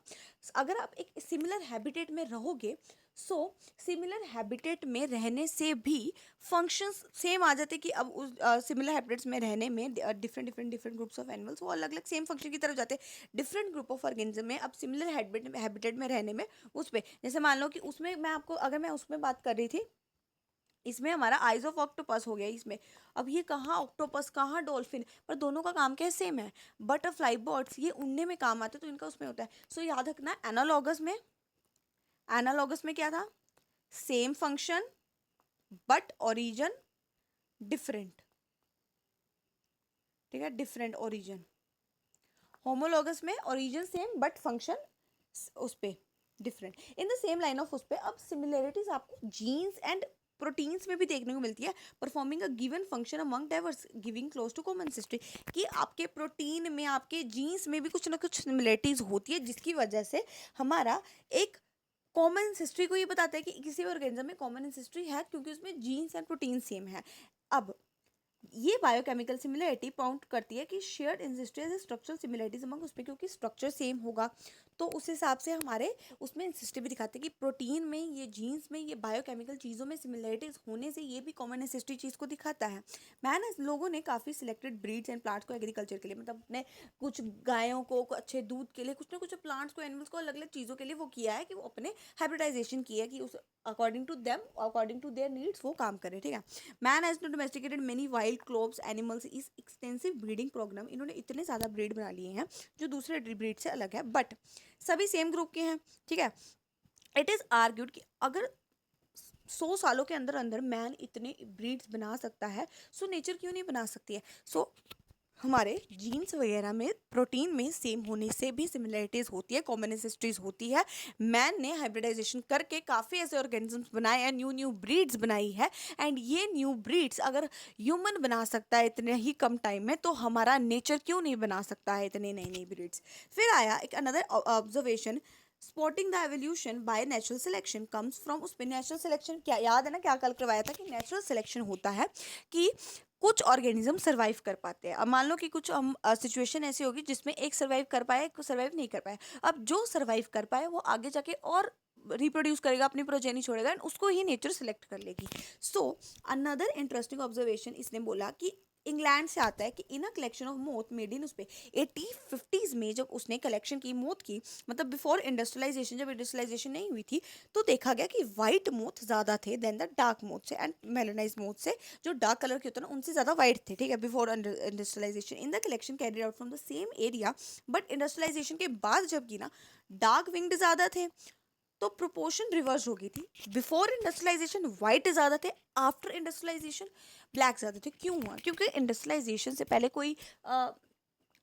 अगर आप एक सिमिलर हैबिटेट में रहोगे, सो सिमिलर हैबिटेट में रहने से भी फंक्शंस सेम आ जाते, कि अब उस सिमिलर हैबिटेट्स में रहने में डिफरेंट ग्रुप्स ऑफ एनिमल्स वो अलग अलग सेम फंक्शन की तरफ जाते हैं। डिफरेंट ग्रुप ऑफ ऑर्गेनिज्म में अब सिमिलर हैबिटेट में रहने में, उस पर जैसे मान लो कि उसमें मैं आपको, अगर मैं उसमें बात कर रही थी, इसमें हमारा आइज ऑफ ऑक्टोपस हो गया इसमें, अब ये कहाँ ऑक्टोपस कहाँ डॉल्फिन, पर दोनों का काम क्या है, सेम है। बटरफ्लाई बर्ड्स ये उड़ने में काम आते हैं, तो इनका उसमें होता है। सो याद रखना, एनालॉगस में क्या था, same function but origin different, ठीक है, डिफरेंट ओरिजिन। होमोलॉगस में ओरिजिन सेम बट फंक्शन उस पे different, in the same line of उस पे। अब सिमिलरिटीज आपको जीन्स एंड प्रोटीन्स में भी देखने को मिलती है, performing a given function among diverse giving close to common history, कि आपके प्रोटीन में, आपके जीन्स में भी कुछ ना कुछ सिमिलरिटीज होती है, जिसकी वजह से हमारा एक कॉमन हिस्ट्री को ये बताता है कि किसी ऑर्गेनिज्म में कॉमन हिस्ट्री है, क्योंकि उसमें जीन्स एंड प्रोटीन सेम है। अब ये बायोकेमिकल सिमिलरिटी पॉइंट करती है कि shared insistence structural similarities among उस पर, क्योंकि स्ट्रक्चर सेम होगा, तो उस हिसाब से हमारे उसमें इंसिस्टी भी दिखाते हैं कि प्रोटीन में, ये जीन्स में, ये बायोकेमिकल चीज़ों में सिमिलरिटीज होने से ये भी कॉमन इंसिस्टी चीज़ को दिखाता है। मैंने लोगों ने काफ़ी सिलेक्टेड ब्रीड्स एंड प्लांट्स को एग्रीकल्चर के लिए, मतलब अपने कुछ गायों को अच्छे दूध के लिए, कुछ ना कुछ प्लांट्स को, एनिमल्स को अलग अलग चीज़ों के लिए वो किया है, कि वो अपने हाइब्रिडाइजेशन किया है, कि उस according to them, according to their needs वो काम करे, ठीक है। Man has domesticated many wild cloves animals is extensive breeding programme, इन्होंने इतने ज़्यादा ब्रीड बना लिए हैं जो दूसरे ब्रीड से अलग है, बट सभी सेम ग्रुप के हैं, ठीक है। इट इज़ आर्ग्यूड कि अगर 100 सालों के अंदर अंदर मैन इतने ब्रीड्स बना सकता है, सो नेचर क्यों नहीं बना सकती है। सो हमारे जीन्स वगैरह में, प्रोटीन में सेम होने से भी सिमिलरिटीज़ होती है, कॉमन एंसेस्ट्रीज होती है। मैन ने हाइब्रिडाइजेशन करके काफ़ी ऐसे ऑर्गेनिजम्स बनाए हैं, न्यू न्यू ब्रीड्स बनाई है, एंड ये न्यू ब्रीड्स अगर ह्यूमन बना सकता है इतने ही कम टाइम में, तो हमारा नेचर क्यों नहीं बना सकता है इतने नई नई ब्रीड्स। फिर आया एक another observation, spotting the evolution by natural selection comes from, उस पर नेचुरल सिलेक्शन क्या याद है ना, क्या कल करवाया था कि नेचुरल सिलेक्शन होता है कि कुछ ऑर्गेनिज्म सर्वाइव कर पाते हैं। अब मान लो कि कुछ हम सिचुएशन ऐसी होगी जिसमें एक सर्वाइव कर पाए, एक सर्वाइव नहीं कर पाए। अब जो सर्वाइव कर पाए वो आगे जाके और रिप्रोड्यूस करेगा, अपनी प्रोजेनी छोड़ेगा एंड उसको ही नेचर सेलेक्ट कर लेगी। सो अनदर इंटरेस्टिंग ऑब्जर्वेशन इसने बोला कि इंग्लैंड से आता है कि in a collection of moth made in उस पे 1850s में जब उसने कलेक्शन की मोथ की, मतलब बिफोर इंडस्ट्रियलाइजेशन, जब इंडस्ट्रियलाइजेशन नहीं हुई थी, तो देखा गया कि वाइट मोथ ज़्यादा थे देन द डार्क मोथ से एंड मेलेनाइज मोथ से। जो डार्क कलर के होते हैं ना उनसे ज़्यादा वाइट थे, ठीक है, before industrialisation. In the collection carried out from the same area, but industrialisation के बाद जब की ना डार्क विंग्ड ज़्यादा थे, तो प्रोपोर्शन रिवर्स हो गई थी। बिफोर इंडस्ट्रियलाइजेशन वाइट ज़्यादा थे, आफ्टर इंडस्ट्रियलाइजेशन ब्लैक ज़्यादा थे। क्यों हुआ? क्योंकि इंडस्ट्रियलाइजेशन से पहले कोई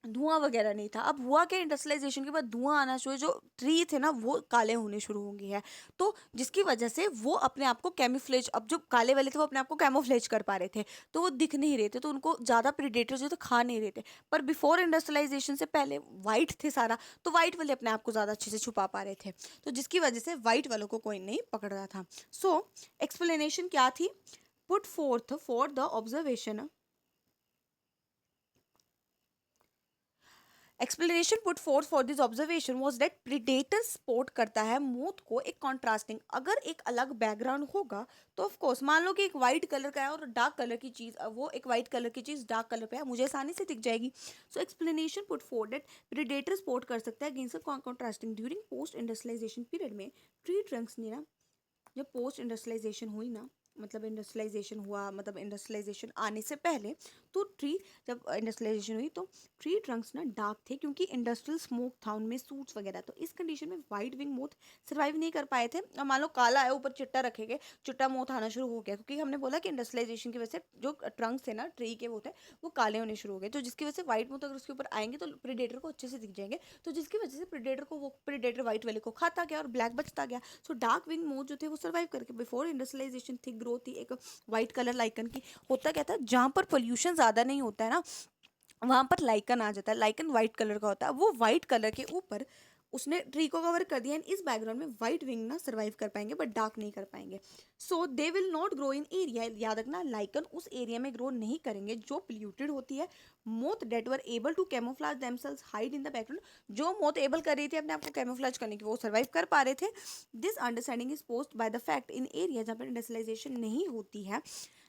धुआं वगैरह नहीं था। अब हुआ क्या, इंडस्ट्रियलाइजेशन के बाद धुआं आना शुरू, जो ट्री थे ना वो काले होने शुरू होंगे हैं, तो जिसकी वजह से वो अपने आप को कैमोफ्लेज, अब जो काले वाले थे वो अपने आप को कैमोफ्लेज कर पा रहे थे, तो वो दिख नहीं रहे थे, तो उनको ज़्यादा प्रीडेटर्स जो थे खा नहीं रहे थे। पर बिफोर इंडस्ट्रियलाइजेशन से पहले वाइट थे सारा, तो वाइट वाले अपने आप को ज़्यादा अच्छे से छुपा पा रहे थे, तो जिसकी वजह से वाइट वालों को कोई नहीं पकड़ रहा था। सो एक्सप्लेनेशन क्या थी? Put fourth for the observation, explanation put fourth for this observation was that predator spot करता है मोथ को एक कॉन्ट्रास्टिंग। अगर एक अलग बैकग्राउंड होगा तो ऑफ कोर्स, मान लो कि एक वाइट कलर का है और डार्क कलर की चीज़, वो एक वाइट कलर की चीज़ डार्क कलर पे है, मुझे आसानी से दिख जाएगी। So explanation put for that predator spot कर सकता है against contrasting during post industrialization period में ट्री ट्रंक्स ने ना, जब पोस्ट इंडस्ट्रियलाइजेशन हुई ना, मतलब इंडस्ट्रियलाइजेशन हुआ, मतलब इंडस्ट्रियलाइजेशन आने से पहले, तो ट्री, जब इंडस्ट्रियलाइजेशन हुई तो ट्री ट्रंक्स ना डार्क थे, क्योंकि इंडस्ट्रियल स्मोक था उनमें, सूट्स वगैरह। तो इस कंडीशन में वाइट विंग मोथ सर्वाइव नहीं कर पाए थे। और मान लो काला है, ऊपर चिट्टा रखेंगे, चिट्टा मोथ आना शुरू हो गया, क्योंकि हमने बोला कि इंडस्ट्रियलाइजेशन की वजह से जो ट्रंक्स थे ना ट्री के, वो थे, वो काले होने शुरू हो गए, तो जिसकी वजह से वाइट मोथ अगर उसके ऊपर आएंगे तो प्रीडेटर को अच्छे से दिख जाएंगे, तो जिसकी वजह से प्रीडेटर को, वो प्रीडेटर वाइट वाले को खाता गया और ब्लैक बचता गया। सो डार्क विंग मोथ जो थे वो सर्वाइव करके, बिफोर इंडस्ट्रियलाइजेशन थी ग्रोथ थी एक वाइट कलर लाइकन की। होता क्या था, जहाँ पर पोल्यूशन ज़्यादा नहीं होता है ना, वहाँ पर लाइकन आ जाता है। लाइकन वाइट कलर का होता है, वो वाइट कलर के ऊपर उसने ट्री को कवर कर दिया, एंड इस बैकग्राउंड में वाइट विंग ना सर्वाइव कर पाएंगे बट डार्क नहीं कर पाएंगे। So they will not grow in area, याद रखना, लाइकन उस एरिया में ग्रो नहीं करेंगे जो पोल्यूटेड होती है। Moth that were able to camouflage themselves hide in the background, जो मोथ एबल कर रही थी अपने आप को कैमोफ्लाज करने की, वो सर्वाइव कर पा रहे थे। This understanding is post by the fact in area जहाँ पर इंडस्ट्रियलाइजेशन नहीं होती है,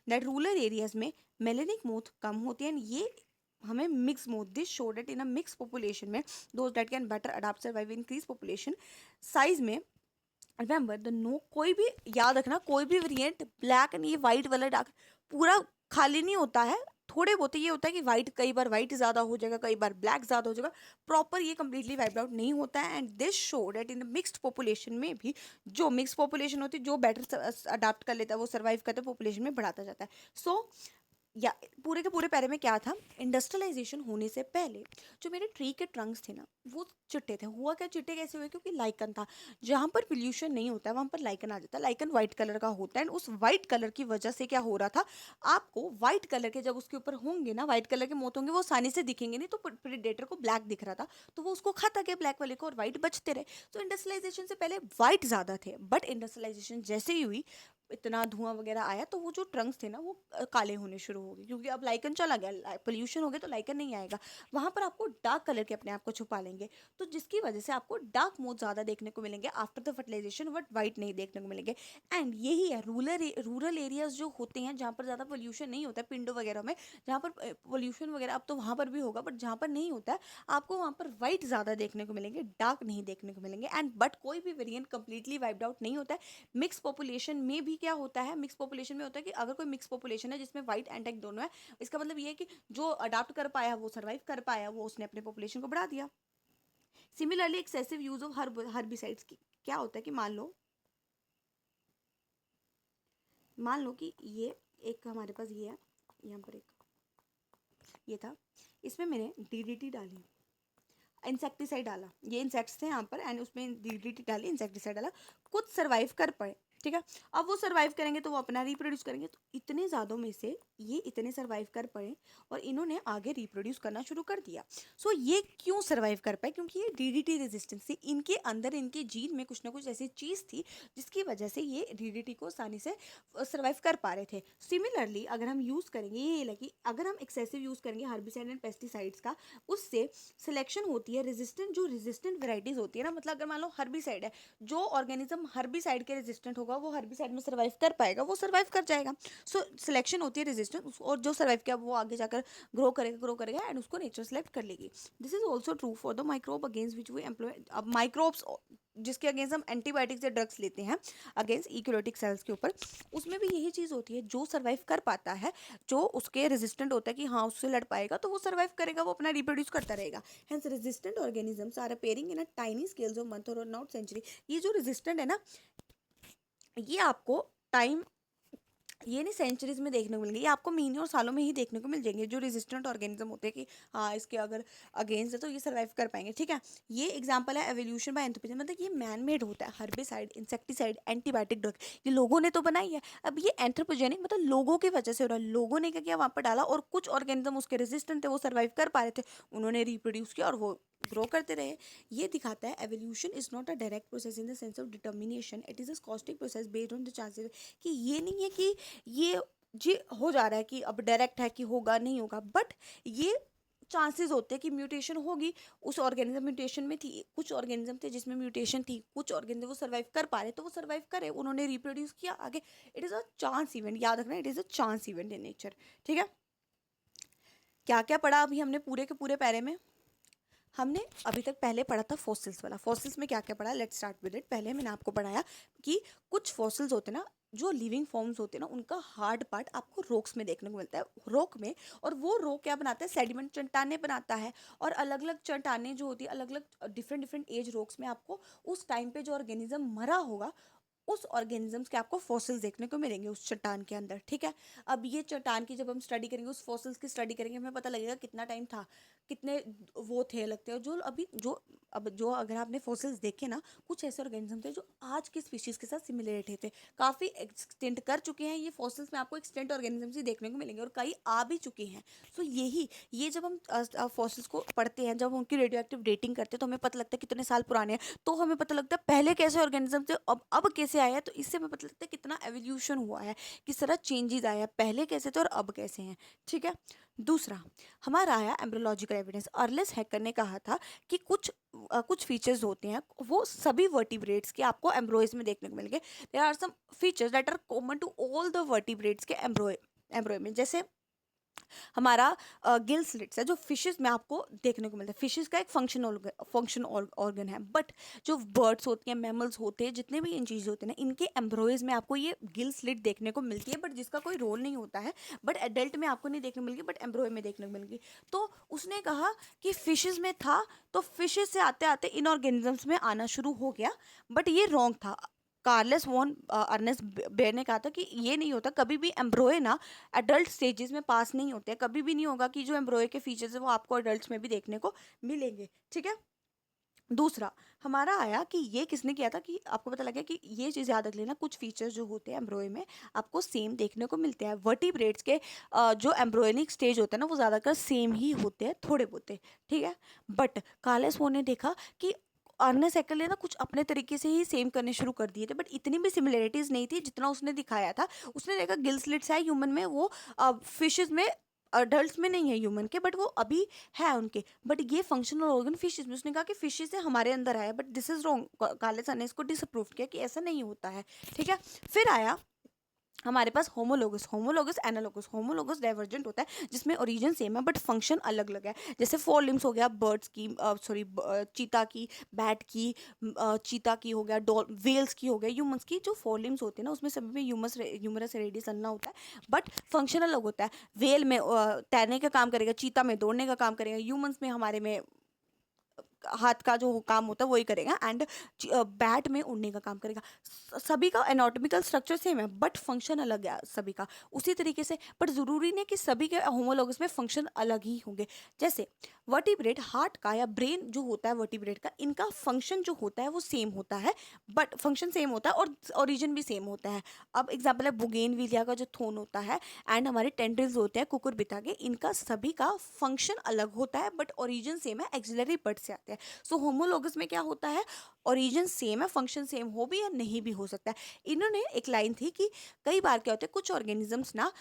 दैट रूरल एरियाज में मेलेनिक मोथ कम होती है, एंड ये हमें mix moth, this show that in a mix population में those that can better adapt survive increase population size में। रिमेंबर द नो, कोई भी याद रखना, कोई भी वेरिएंट ब्लैक एंड ये वाइट वाला डार्क पूरा खाली नहीं होता है। थोड़े बहुत ये होता है कि वाइट, कई बार वाइट ज़्यादा हो जाएगा, कई बार ब्लैक ज़्यादा हो जाएगा, प्रॉपर ये कंप्लीटली वाइप आउट नहीं होता है। And this show that in mixed population में भी, जो मिक्स पॉपुलेशन होती है, जो बेटर अडाप्ट कर लेता है वो सर्वाइव करता है, पॉपुलेशन में बढ़ाता जाता है। सो या पूरे के पूरे पैरे में क्या था, इंडस्ट्रियलाइजेशन होने से पहले जो मेरे ट्री के ट्रंक्स थे ना वो चिट्टे थे। हुआ क्या, चिट्टे कैसे हुए, क्योंकि लाइकन था, जहाँ पर पोल्यूशन नहीं होता है वहाँ पर लाइकन आ जाता है। लाइकन वाइट कलर का होता है, एंड उस वाइट कलर की वजह से क्या हो रहा था, आपको वाइट कलर के जब उसके ऊपर होंगे ना, वाइट कलर के मोत होंगे, वो आसानी से दिखेंगे नहीं, तो प्रेडेटर को ब्लैक दिख रहा था, तो वो उसको खाता गया ब्लैक वाले को, और वाइट बचते रहे। तो इंडस्ट्रियलाइजेशन से पहले वाइट ज़्यादा थे, बट इंडस्ट्रियलाइजेशन जैसे ही हुई, इतना धुआं वगैरह आया, तो वो जो ट्रंक्स थे ना वो काले होने शुरू हो गए, क्योंकि अब लाइकन चला गया, पोल्यूशन हो गया, तो लाइकन नहीं आएगा, वहाँ पर आपको डार्क कलर के अपने आप को छुपा लेंगे, तो जिसकी वजह से आपको डार्क मोड ज़्यादा देखने को मिलेंगे after the fertilisation, but white नहीं देखने को मिलेंगे। एंड यही है रूरल एरियाज जो होते हैं, जहाँ पर ज़्यादा पोल्यूशन नहीं होता है, पिंडों वगैरह में, जहाँ पर पोल्यूशन वगैरह अब तो वहाँ पर भी होगा, बट जहाँ पर नहीं होता है आपको वहाँ पर वाइट ज़्यादा देखने को मिलेंगे, डार्क नहीं देखने को मिलेंगे। एंड बट कोई भी वेरिएंट कंप्लीटली वाइप्ड आउट नहीं होता है। मिक्स पॉपुलेशन में भी क्या होता है, मिक्स पॉपुलेशन में होता है कि अगर कोई मिक्स पॉपुलेशन है जिसमें वाइट एंड डार्क दोनों है, इसका मतलब ये है कि जो अडाप्ट कर पाया वो सर्वाइव कर पाया, वो उसने अपने पॉपुलेशन को बढ़ा दिया। Similarly excessive use of herbicides की क्या होता है कि मान लो कि ये एक हमारे पास ये है, यहाँ पर एक ये था, इसमें मैंने डीडीटी डाली, इंसेक्टिसाइड डाला, ये इंसेक्ट्स थे यहाँ पर, एंड उसमें डीडीटी डाली, इंसेक्टिसाइड डाला, कुछ सर्वाइव कर पाए, ठीक है। अब वो सर्वाइव करेंगे तो वो अपना रिप्रोड्यूस करेंगे, तो इतने ज़्यादा में से ये इतने सर्वाइव कर पाए और इन्होंने आगे रिप्रोड्यूस करना शुरू कर दिया। सो ये क्यों सर्वाइव कर पाए? क्योंकि ये डीडीटी रेजिस्टेंस थी, इनके अंदर इनके जीन में कुछ ना कुछ ऐसी चीज़ थी जिसकी वजह से ये डीडीटी को आसानी से सर्वाइव कर पा रहे थे। सिमिलरली अगर हम यूज़ करेंगे, ये लगी अगर हम एक्सेसिव यूज़ करेंगे हर्बिसाइड एंड पेस्टिसाइड्स का, उससे सिलेक्शन होती है रेजिस्टेंट, जो रेजिस्टेंट वेराइटीज़ होती है ना, मतलब अगर मान लो हर्बिसाइड है, जो ऑर्गेनिज्म हर्बिसाइड के रेजिस्टेंट होगा वो हर्बिसाइड में सर्वाइव कर पाएगा, वो सर्वाइव कर जाएगा। सो सिलेक्शन होती है रेजिस्टेंट, और जो सर्वाइव किया वो आगे जाकर ग्रो करेगा एंड उसको नेचर सेलेक्ट कर लेगी। This is also true for the microbe against which we employ. अब माइक्रोब्स जिसके अगेंस्ट हम एंटीबायोटिक्स या ड्रग्स लेते हैं अगेंस्ट यूकेरियोटिक सेल्स के ऊपर, उसमें भी यही चीज़ होती है, जो सर्वाइव कर पाता है, जो उसके रेजिस्टेंट होता है कि हाँ उससे लड़ पाएगा, तो वो सर्वाइव करेगा, वो अपना रिप्रोड्यूस करता रहेगा। Hence resistant organisms are appearing in a tiny scales of month और नॉट सेंचुरी। ये जो रेजिस्टेंट है ना, ये आपको टाइम, ये नहीं सेंचुरीज में देखने को मिलेंगे, ये आपको महीने और सालों में ही देखने को मिल जाएंगे, जो रेजिस्टेंट ऑर्गेनिज्म होते हैं कि हाँ इसके अगर अगेंस्ट है तो ये सर्वाइव कर पाएंगे। ठीक है, ये एग्जांपल है एवोल्यूशन बाय एंथ्रोपोजेनिक, मतलब ये मैन मेड होता है। हर्बिसाइड, इंसेक्टिसाइड, एंटीबायोटिक ड्रग, ये लोगों ने तो बनाई है। अब ये एंथ्रोपोजेनिक मतलब लोगों की वजह से हो रहा है, लोगों ने क्या किया वहाँ पर डाला, और कुछ ऑर्गेनिज्म उसके रेजिस्टेंट थे, वो सर्वाइव कर पा रहे थे, उन्होंने रिप्रोड्यूस किया और वो ग्रो करते रहे। ये दिखाता है evolution is not a direct process in the sense of determination, it is a caustic process based on the chances. कि ये नहीं है कि ये जी हो जा रहा है कि अब डायरेक्ट है कि होगा नहीं होगा, बट ये चांसेस होते हैं कि म्यूटेशन होगी। उस ऑर्गेनिज्म म्यूटेशन में थी, कुछ ऑर्गेनिज्म थे जिसमें म्यूटेशन थी, कुछ ऑर्गेनिज्म वो सर्वाइव कर पा रहे तो वो सर्वाइव करे, उन्होंने रिप्रोड्यूस किया आगे। It is a chance event, याद रखना, it is a chance event in nature. ठीक है, क्या क्या पढ़ा अभी हमने पूरे के पूरे पैरे में? हमने अभी तक पहले पढ़ा था फॉसिल्स वाला। फॉसिल्स में क्या क्या पढ़ा, लेट्स स्टार्ट विद इट। पहले मैंने आपको पढ़ाया कि कुछ फॉसिल्स होते हैं ना, जो लिविंग फॉर्म्स होते हैं ना, उनका हार्ड पार्ट आपको रॉक्स में देखने को मिलता है, रॉक में। और वो रॉक क्या बनाता है, सेडिमेंट, चट्टाने बनाता है। और अलग अलग चट्टाने जो होती है, अलग अलग डिफरेंट डिफरेंट एज रॉक्स में आपको उस टाइम पे जो ऑर्गेनिज्म मरा होगा, उस ऑर्गेनिजम्स के आपको फॉसिल्स देखने को मिलेंगे उस चट्टान के अंदर। ठीक है, अब ये चट्टान की जब हम स्टडी करेंगे, उस फॉसिल्स की स्टडी करेंगे, हमें पता लगेगा कितना टाइम था, कितने वो थे लगते हैं, जो अभी जो अब जो अगर आपने फॉसिल्स देखे ना, कुछ ऐसे ऑर्गेनिज्म थे जो आज की स्पीशीज के साथ सिमिलरिटी थे, काफ़ी एक्सटेंड कर चुके हैं। ये फॉसिल्स में आपको एक्सटेंट ऑर्गेनिजम्स ही देखने को मिलेंगे और कई आ भी चुके हैं। सो ये जब हम फॉसिल्स को पढ़ते हैं, जब उनकी रेडियो एक्टिव डेटिंग करते हैं, तो हमें पता लगता है कितने साल पुराने हैं। तो हमें पता लगता है पहले कैसे ऑर्गेनिज्म थे, अब कैसे आया है। तो इससे हमें पता लगता है कितना एवोल्यूशन हुआ है, किस तरह चेंजेस आया है, पहले कैसे थे और अब कैसे हैं। ठीक है, दूसरा हमारा आया एम्ब्रियोलॉजिकल एविडेंस। अर्लेस हैकर ने कहा था कि कुछ फीचर्स होते हैं, वो सभी वर्टिब्रेट्स के आपको एम्ब्रोइज में देखने को मिलेंगे। There are some features that are common to all the vertebrates के एम्ब्रोय में। जैसे हमारा गिल स्लिट्स है, जो फिशेस में आपको देखने को मिलता है। फिशेस का एक फंक्शन ऑर्गन है, बट जो बर्ड्स होती हैं, मैमल्स होते हैं, जितने भी इन चीज़ होते हैं ना, इनके एम्ब्रोइज में आपको ये गिल स्लिट देखने को मिलती है, बट जिसका कोई रोल नहीं होता है। बट एडल्ट में आपको नहीं देखने को मिलेगी, बट एम्ब्रोय में देखने को मिलेगी। तो उसने कहा कि फिशेस में था, तो फिशेस से आते आते इन ऑर्गेनिजम्स में आना शुरू हो गया, बट ये रॉन्ग था। कार्लेस वॉन अर्नेस्ट बेयर ने कहा था कि ये नहीं होता कभी भी, एम्ब्रोय ना एडल्ट स्टेजेस में पास नहीं होते हैं, कभी भी नहीं होगा कि जो एम्ब्रोय के फीचर्स है वो आपको एडल्ट्स में भी देखने को मिलेंगे। ठीक है, दूसरा हमारा आया कि ये किसने किया था, कि आपको पता लगा कि ये चीज़ याद रख लेना, कुछ फीचर्स जो होते हैं एम्ब्रोय में आपको सेम देखने को मिलते हैं। वर्टिब्रेट्स के जो एम्ब्रोयनिक स्टेज होते हैं ना, वो ज़्यादातर सेम ही होते हैं, थोड़े बहुत। ठीक है, बट कार्लेस वॉन ने देखा कि अर्नेस्ट हैकेल ने ना कुछ अपने तरीके से ही सेम करने शुरू कर दिए थे, बट इतनी भी सिमिलरिटीज़ नहीं थी जितना उसने दिखाया था। उसने देखा गिल स्लिट्स है ह्यूमन में, वो फिशेज में, अडल्ट्स में नहीं है ह्यूमन के, बट वो अभी है उनके, बट ये फंक्शनल ऑर्गन फिशेज में। उसने कहा कि फिशेज से हमारे अंदर आया, but this is wrong. Carlos ने इसको डिसअप्रूव किया कि ऐसा नहीं होता है। ठीक है, फिर आया हमारे पास homologous, homologous analogous. Homologous divergent होता है जिसमें ओरिजिन सेम है बट फंक्शन अलग अलग है। जैसे 4 लिम्स हो गया बर्ड्स की, सॉरी चीता की, बैट की, चीता की हो गया, वेल्स की हो गया, ह्यूमंस की। जो 4 लिम्स होते हैं ना, उसमें सभी में ह्यूमरस रेडियस अन्ना होता है, बट फंक्शन अलग होता है। वेल में तैरने का काम करेगा, चीता में दौड़ने का काम करेगा, ह्यूमंस में हमारे में हाथ का जो काम होता है वही करेगा, एंड बैट में उड़ने का काम करेगा। सभी का एनाटॉमिकल स्ट्रक्चर सेम है बट फंक्शन अलग है सभी का, उसी तरीके से। बट ज़रूरी नहीं कि सभी के होमोलॉगस में फंक्शन अलग ही होंगे। जैसे वर्टिब्रेट, हार्ट का या ब्रेन जो होता है वर्टिब्रेट का, इनका फंक्शन जो होता है वो सेम होता है, बट फंक्शन सेम होता है और ओरिजिन भी सेम होता है। अब एग्जाम्पल है बोगेनविलिया का जो थोन होता है एंड हमारे टेंड्रिल्स होते हैं कुकुरबिता के, इनका सभी का फंक्शन अलग होता है बट ओरिजिन सेम है, एक्सिलरी बर्ड से आते हैं। सो होमोलॉगस में क्या होता है, ओरिजिन सेम है, फंक्शन सेम हो भी या नहीं भी हो सकता है। इन्होंने एक लाइन थी कि कई बार क्या होता है कुछ ऑर्गेनिजम्स ना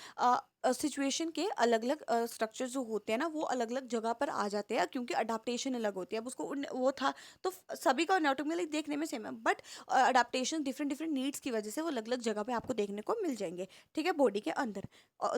सिचुएशन के अलग अलग स्ट्रक्चर जो होते हैं ना वो अलग अलग जगह पर आ जाते हैं क्योंकि अडाप्टेशन अलग होती है। अब उसको वो था तो सभी का एनाटॉमिकली देखने में सेम है but adaptation different different needs की वजह से वो अलग अलग जगह पे आपको देखने को मिल जाएंगे, ठीक है, बॉडी के अंदर।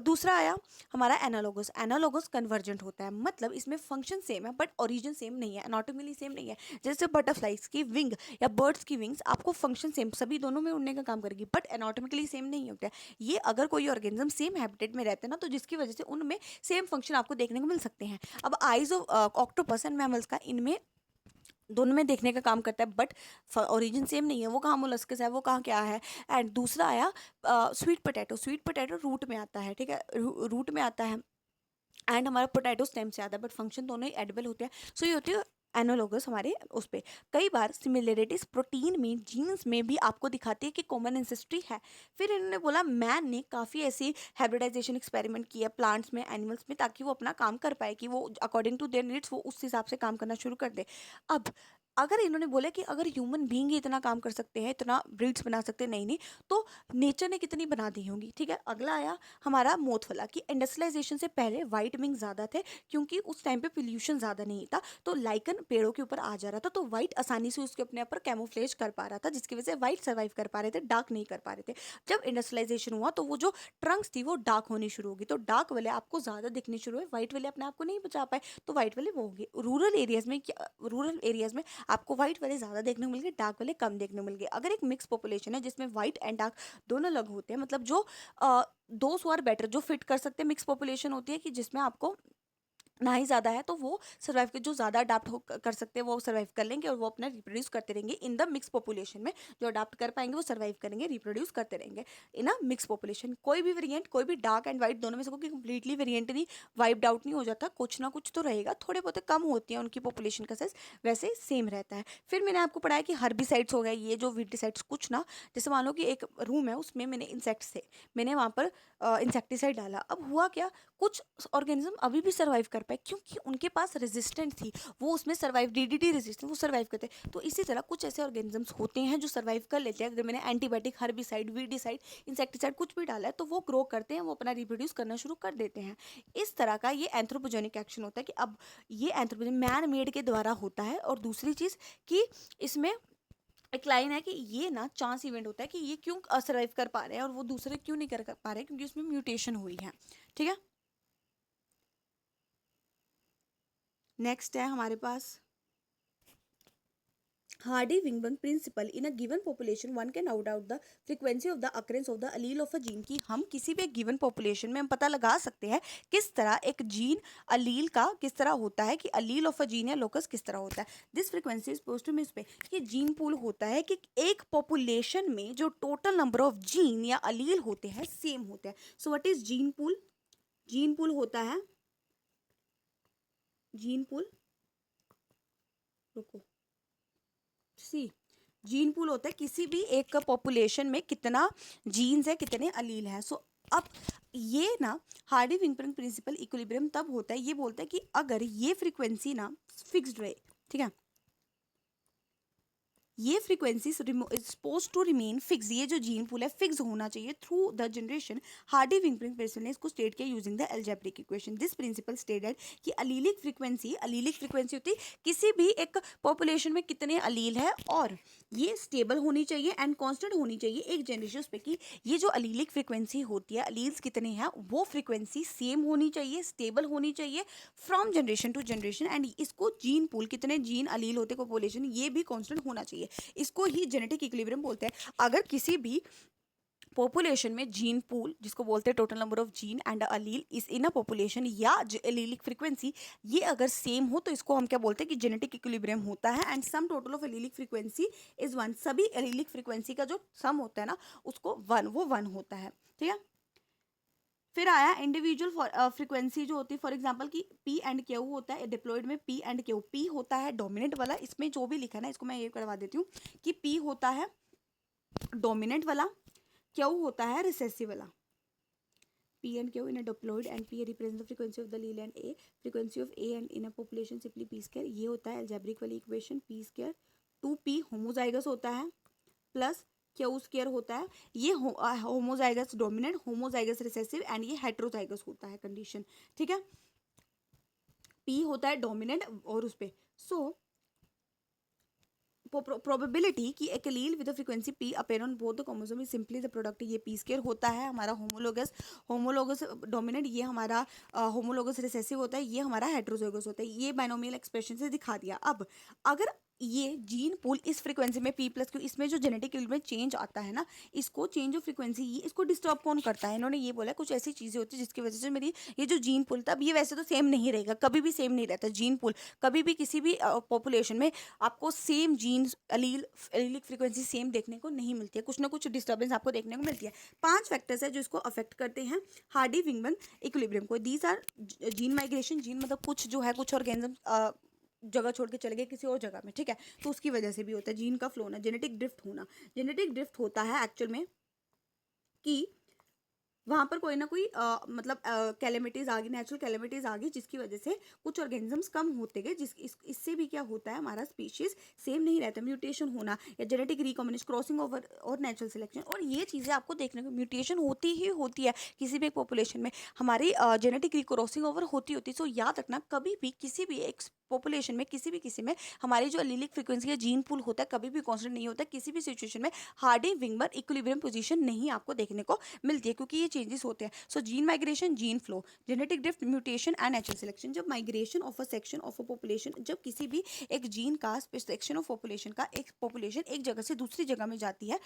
दूसरा आया हमारा एनालॉगस। एनालॉगस कन्वर्जेंट होता है, मतलब इसमें फंक्शन सेम है बट ओरिजिन सेम नहीं है, एनाटॉमिकली सेम नहीं है। जैसे बटरफ्लाइज की विंग या बर्ड्स की विंग्स, आपको फंक्शन सेम, सभी दोनों में उड़ने का काम करेगी बट एनाटॉमिकली सेम नहीं होता है। ये अगर कोई ऑर्गेनिज्म सेम हैबिटेट में रहते हैं ना तो जिसकी वजह से उनमें सेम फंक्शन आपको देखने को मिल सकते हैं। अब eyes of octopus and mammals का, इनमें दोनों में देखने का काम करता है बट ओरिजिन सेम नहीं है, वो कहाँ मोलस्कस है, वो कहाँ क्या है। एंड दूसरा आया sweet potato. Sweet potato root में आता है, ठीक है, रूट में आता है एंड हमारा पोटैटो स्टेम से आता है बट फंक्शन दोनों ही एडिबल होते हैं। सो ये होती है एनोलॉगस हमारे उस पर। कई बार सिमिलरिटीज प्रोटीन में, जीन्स में भी आपको दिखाती है कि कॉमन एंसेस्ट्री है। फिर इन्होंने बोला मैन ने काफ़ी ऐसी हाइब्रिडाइजेशन एक्सपेरिमेंट किया प्लांट्स में, एनिमल्स में, ताकि वो अपना काम कर पाए कि वो अकॉर्डिंग टू देयर नीड्स वो उस हिसाब से काम करना शुरू कर दे। अब अगर इन्होंने बोला कि अगर ह्यूमन बींग ही इतना काम कर सकते हैं, इतना ब्रीड्स बना सकते हैं, नहीं नहीं, तो नेचर ने कितनी बना दी होंगी, ठीक है। अगला आया हमारा मोथ वाला कि इंडस्ट्रियलाइजेशन से पहले वाइट विंग ज़्यादा थे क्योंकि उस टाइम पे पोल्यूशन ज़्यादा नहीं था, तो लाइकन पेड़ों के ऊपर आ जा रहा था, तो वाइट आसानी से उसके अपने ऊपर कैमोफ्लेज कर पा रहा था, जिसकी वजह से वाइट सर्वाइव कर पा रहे थे, डार्क नहीं कर पा रहे थे। जब इंडस्ट्रियलाइजेशन हुआ तो वो जो ट्रंक्स थी वो डार्क होनी शुरू होगी, तो डार्क वाले आपको ज़्यादा दिखने शुरू हुए, वाइट वाले अपने आप को नहीं बचा पाए, तो वाइट वाले वो होंगे। रूरल एरियाज में आपको वाइट वाले ज़्यादा देखने को मिल गए, डार्क वाले कम देखने को मिल गए। अगर एक मिक्स पॉपुलेशन है जिसमें वाइट एंड डार्क दोनों अलग होते हैं, मतलब जो दो आर बेटर, जो फिट कर सकते हैं, मिक्स पॉपुलेशन होती है कि जिसमें आपको ना ही ज़्यादा है तो वो सर्वाइव के, जो ज़्यादा अडाप्ट कर सकते हैं वो सर्वाइव कर लेंगे और वो अपना रिप्रोड्यूस करते रहेंगे इन द मिक्स पॉपुलेशन में। जो अडाप्ट कर पाएंगे वो सर्वाइव करेंगे, रिप्रोड्यूस करते रहेंगे इन अ मिक्स पॉपुलेशन। कोई भी वेरिएंट, कोई भी डार्क एंड वाइट दोनों में से कोई कंप्लीटली वेरिएंट नहीं, वाइप्ड आउट नहीं हो जाता, कुछ ना कुछ तो रहेगा, थोड़े बहुत कम होती है उनकी पॉपुलेशन का साइज, वैसे सेम रहता है। फिर मैंने आपको पढ़ाया कि हर्बिसाइड्स हो गए, ये जो वीडिसाइड्स, कुछ ना जैसे मान लो कि एक रूम है उसमें मैंने इंसेक्ट्स थे, मैंने वहाँ पर इंसेक्टिसाइड डाला, अब हुआ क्या, कुछ ऑर्गेनिज्म अभी भी सर्वाइव कर पाए क्योंकि उनके पास रेजिस्टेंट थी, वो उसमें सर्वाइव, डीडीटी रेजिस्टेंट, वो सर्वाइव करते। तो इसी तरह कुछ ऐसे ऑर्गेनिजम्स होते हैं जो सर्वाइव कर लेते हैं। अगर मैंने एंटीबायोटिक, हर्बिसाइड, वीडिसाइड, इंसेक्टिसाइड कुछ भी डाला है तो वो ग्रो करते हैं, वो अपना रिप्रोड्यूस करना शुरू कर देते हैं। इस तरह का ये एंथ्रोपोजेनिक एक्शन होता है कि अब ये एंथ्रोपोजेनिक मैन मेड के द्वारा होता है। और दूसरी चीज़ कि इसमें एक लाइन है कि ये ना चांस इवेंट होता है कि ये क्यों सर्वाइव कर पा रहे हैं और वो दूसरे क्यों नहीं कर पा रहे हैं, क्योंकि उसमें म्यूटेशन हुई है, ठीक है। नेक्स्ट है हमारे पास Hardy-Wingburn principle. In a given population, one can out out the frequency of the occurrence of the allele of a gene. कि हम किसी भी गिवन पॉपुलेशन में हम पता लगा सकते हैं किस तरह एक जीन अलील का किस तरह होता है, कि अलील ऑफ अ जीन या लोकस किस तरह होता है। This frequency is post to miss पे कि जीन पूल होता है कि एक पॉपुलेशन में जो टोटल नंबर ऑफ जीन या अलील होते हैं सेम होते हैं। So what is gene pool? Gene pool होता है, जीन पूल, रुको, सी, जीन पूल होता है किसी भी एक पॉपुलेशन में कितना जीन्स है, कितने अलील हैं। सो अब ये ना हार्डी विंगबर्न प्रिंसिपल इक्विलिब्रियम तब होता है, ये बोलता है कि अगर ये फ्रीक्वेंसी ना फिक्स्ड रहे, ठीक है, ये frequency suppose to remain fix, ये जो जीन पूल है फिक्स होना चाहिए through the generation. Hardy Weinberg principle ने इसको स्टेट किया using the algebraic equation. This principle stated कि अलीलिक फ्रीक्वेंसी होती है किसी भी एक पॉपुलेशन में कितने अलील है और ये स्टेबल होनी चाहिए एंड कांस्टेंट होनी चाहिए एक जनरेशन पे, कि ये जो अलीलिक फ्रीक्वेंसी होती है, अलील्स कितने हैं, वो फ्रीक्वेंसी सेम होनी चाहिए, स्टेबल होनी चाहिए from generation to generation. And इसको जीन पूल, कितने जीन अलील होते पॉपुलेशन, ये भी कांस्टेंट होना चाहिए। इसको ही जेनेटिक इक्विलिब्रियम बोलते हैं। अगर किसी भी पॉपुलेशन में जीन पूल जिसको बोलते हैं total number of gene and Aleel is in a population या एलीलिक फ्रीक्वेंसी, ये अगर सेम हो तो इसको हम क्या बोलते हैं कि जेनेटिक इक्विलिब्रियम होता है। And sum total of allelic frequency is one, सभी एलीलिक फ्रीक्वेंसी का जो सम होता है ना उसको वो वन होता है, ठीक है। फिर आया इंडिविजुअल फ्रीक्वेंसी जो होती है, फॉर एग्जांपल कि पी एंड क्यू होता है डिप्लॉयड में, पी एंड क्यू, पी होता है डोमिनेंट वाला, इसमें जो भी लिखा है ना इसको मैं ये करवा देती हूँ कि पी होता है डोमिनेंट वाला, क्यू होता है रिसेसिव वाला। P and Q in a diploid and P represents the frequency of the allele and A frequency of A and in a population simply P square, ये होता है algebraic वाली equation. P square 2P homozygous होता है plus Q square होता है, ये homozygous dominant, homozygous recessive and ये हेट्रोजाइगस होता है कंडीशन, ठीक है। P होता है डोमिनेंट और उस पे सो प्रोबेबिलिटी कि एक allele with frequency P appear on both the chromosome is simply the product, ये पी स्क्वायर होता है हमारा होमोलोगस डोमिनेंट, ये हमारा होमोलोगस रिसेसिव होता है, ये हमारा हेट्रोजाइगस होता है। ये बाइनोमियल एक्सप्रेशन से दिखा दिया। अब अगर ये जीन पूल इस फ्रीक्वेंसी में पी प्लस क्यू, इसमें जो जेनेटिक में चेंज आता है ना, इसको चेंज ऑफ फ्रीक्वेंसी ये इसको डिस्टर्ब कौन करता है, इन्होंने ये बोला कुछ ऐसी चीज़ें होती है जिसकी वजह से मेरी ये जो जीन पूल था, अब ये वैसे तो सेम नहीं रहेगा, कभी भी सेम नहीं रहता जीन पूल, कभी भी किसी भी पॉपुलेशन में आपको same gene allelic frequency same देखने को नहीं मिलती है, कुछ ना कुछ डिस्टर्बेंस आपको देखने को मिलती है। 5 फैक्टर्स है जो इसको अफेक्ट करते हैं हार्डी विंगबर्ग इक्विलिब्रियम को। These are gene migration, gene मतलब कुछ जो है कुछ ऑर्गेनिज्म जगह छोड़ के चले गए किसी और जगह में, ठीक है, तो उसकी वजह से भी होता है जीन का फ्लो होना, जेनेटिक ड्रिफ्ट होना। जेनेटिक ड्रिफ्ट होता है एक्चुअल में कि वहाँ पर कोई ना कोई मतलब कैलेमिटीज आ गई, नेचुरल कैलेमिटीज आ गई जिसकी वजह से कुछ ऑर्गेनिजम्स कम होते गए, इससे भी क्या होता है हमारा स्पीशीज सेम नहीं रहता, म्यूटेशन होना या जेनेटिक रिकॉम्बिनेशन, क्रॉसिंग ओवर और नेचुरल सिलेक्शन, और ये चीज़ें आपको देखने को म्यूटेशन होती ही होती है किसी भी एक पॉपुलेशन में, हमारी जेनेटिक क्रॉसिंग ओवर होती। सो याद रखना कभी भी किसी भी एक पॉपुलेशन में किसी में हमारी जो एलीलिक फ्रीक्वेंसी या जीन पूल होता है कभी भी कांस्टेंट नहीं होता, किसी भी सिचुएशन में हार्डी विंगबर्ग इक्विलिब्रियम पोजीशन नहीं आपको देखने को मिलती है क्योंकि ये चेंजेस होते हैं। So gene migration, gene flow, genetic drift, mutation and natural selection. जब migration of a section of a population, जब किसी भी एक जीन का सेक्शन ऑफ पॉपुलेशन का एक पॉपुलेशन एक जगह से दूसरी जगह में जाती है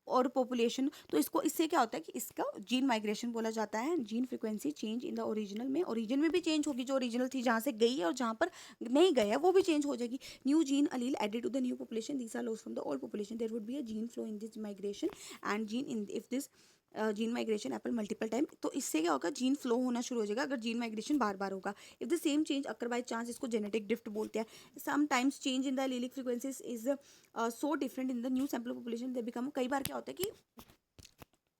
और पॉपुलेशन, तो इसको इससे क्या होता है कि इसका जीन माइग्रेशन बोला जाता है। Gene frequency change in the original में, ओरिजिन में भी चेंज होगी, जो ओरिजिनल थी जहाँ से गई है और जहाँ पर नहीं गया वो भी चेंज हो जाएगी। New gene allele added to the new population, these are lost from the old population, there would be a gene flow in this migration and gene in if this gene migration happen multiple time, तो इससे क्या होगा gene flow होना शुरू हो जाएगा अगर gene migration बार बार होगा। If the same change occur by chance, इसको जेनेटिक ड्रिफ्ट बोलते हैं। Sometimes change in the allelic frequencies is so different in the new sample population they become, कई बार क्या होता है कि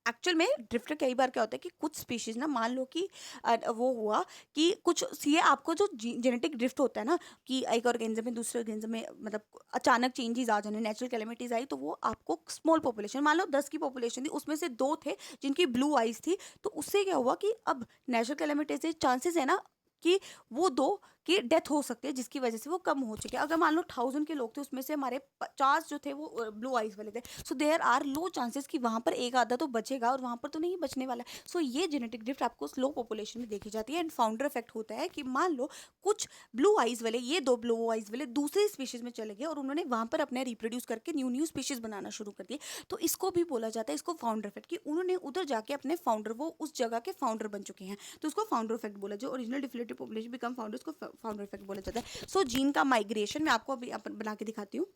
एक्चुअल में ड्रिफ्ट कई बार क्या होता है कि कुछ स्पीशीज़ ना, मान लो कि वो हुआ कि कुछ ये आपको जो जेनेटिक ड्रिफ्ट होता है ना कि एक ऑर्गेनिज्म में दूसरे ऑर्गेनिज्म में मतलब अचानक चेंजेस आ जाने, नेचुरल कैलेमिटीज आई, तो वो आपको स्मॉल पॉपुलेशन, मान लो 10 की पॉपुलेशन थी उसमें से 2 थे जिनकी ब्लू आइज थी, तो उससे क्या हुआ कि अब नेचुरल कैलेमिटी से चांसेस है ना कि वो 2 की डेथ हो सकती है जिसकी वजह से वो कम हो चुके हैं। अगर मान लो 1000 के लोग थे उसमें से हमारे 50 जो थे वो ब्लू आइज वाले थे, so there are low chances कि वहाँ पर एक आधा तो बचेगा और वहाँ पर तो नहीं बचने वाला है। सो ये जेनेटिक ड्रिफ्ट आपको स्लो पॉपुलेशन में देखी जाती है। एंड फाउंडर इफेक्ट होता है कि मान लो कुछ ब्लू आइज वाले, ये 2 ब्लू आइज वाले दूसरी स्पीशीज में चले गए और उन्होंने वहाँ पर अपने रिप्रोड्यूस करके न्यू स्पीशीज बनाना शुरू कर दिए, तो इसको भी बोला जाता है, इसको फाउंडर इफेक्ट, कि उन्होंने उधर जाके अपने फाउंडर, वो उस जगह के फाउंडर बन चुके हैं, तो उसको फाउंडर इफेक्ट बोला। जो original definitive population become founder, उसको फाउंडर इफेक्ट बोला जाता है। सो जीन का माइग्रेशन मैं आपको अभी बना के दिखाती हूँ।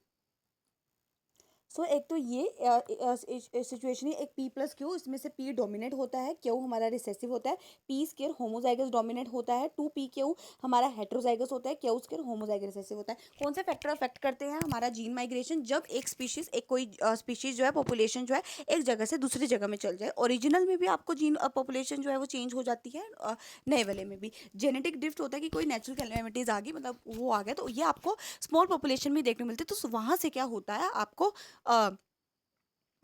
सो एक तो ये सिचुएशन है, एक पी प्लस क्यू, इसमें से पी डोमिनेट होता है, क्यू हमारा रिसेसिव होता है, पी स्केयर होमोजाइगस डोमिनेट होता है, 2 पी क्यू हमारा हेट्रोजाइगस होता है, क्यू स्केयर होमोजाइगस रिसेसिव होता है। कौन से फैक्टर अफेक्ट करते हैं हमारा जीन माइग्रेशन? जब एक स्पीशीज, एक कोई स्पीशीज जो है, पॉपुलेशन जो है एक जगह से दूसरी जगह में चल जाए, ओरिजिनल में भी आपको जीन पॉपुलेशन जो है वो चेंज हो जाती है, नए वाले में भी। जेनेटिक ड्रिफ्ट होता है कि कोई नेचुरल कैलेमिटीज आ गई, मतलब वो आ गया, तो ये आपको स्मॉल पॉपुलेशन में देखने को मिलती है। तो वहाँ से क्या होता है, आपको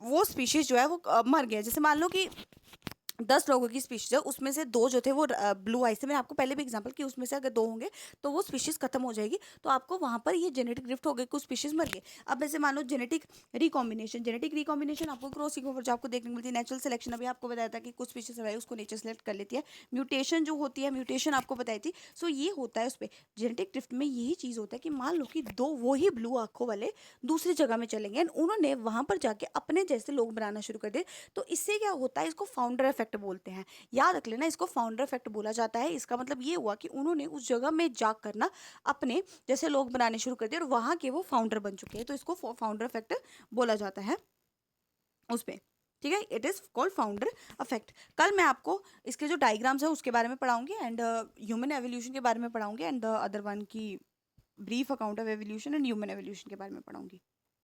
वो स्पीशीज जो है वो मर गया। जैसे मान लो कि 10 लोगों की स्पीशीज है, उसमें से 2 जो थे वो ब्लू आइज थे। मैंने आपको पहले भी एग्जांपल कि उसमें से अगर 2 होंगे तो वो स्पीशीज खत्म हो जाएगी, तो आपको वहां पर ये जेनेटिक ड्रिफ्ट हो गई, कुछ स्पीशीज मर गए। अब ऐसे मान लो जेनेटिक रिकॉम्बिनेशन आपको क्रॉसिंग ओवर जो आपको देखने को मिलती है। नेचुरल सिलेक्शन अभी आपको बताया था कि कुछ स्पीशीज है उसको नेचर सेलेक्ट कर लेती है। म्यूटेशन जो होती है, म्यूटेशन आपको बताई थी। सो ये होता है उस पर जेनेटिक ड्रिफ्ट में यही चीज होता है कि मान लो कि 2 वो ही ब्लू आंखों वाले दूसरी जगह में चलेंगे एंड उन्होंने वहां पर जाके अपने जैसे लोग बनाना शुरू कर दिए। तो इससे क्या होता है, इसको फाउंडर इफेक्ट बोलते हैं। याद रख लेना, इसको फाउंडर इफेक्ट बोला जाता है। इसका मतलब ये हुआ कि उन्होंने उस जगह में जाकर ना अपने जैसे लोग बनाने शुरू कर दिए और वहां के वो फाउंडर बन चुके हैं, तो इसको फाउंडर इफेक्ट बोला जाता है उस पे। ठीक है, it is called founder effect. कल मैं आपको इसके जो डायग्राम्स है उसके बारे में पढ़ाऊंगी एंड ह्यूमन एवोल्यूशन के बारे में पढ़ाऊंगी एंड द अदर वन की brief account of evolution and human evolution के बारे में पढ़ाऊंगी।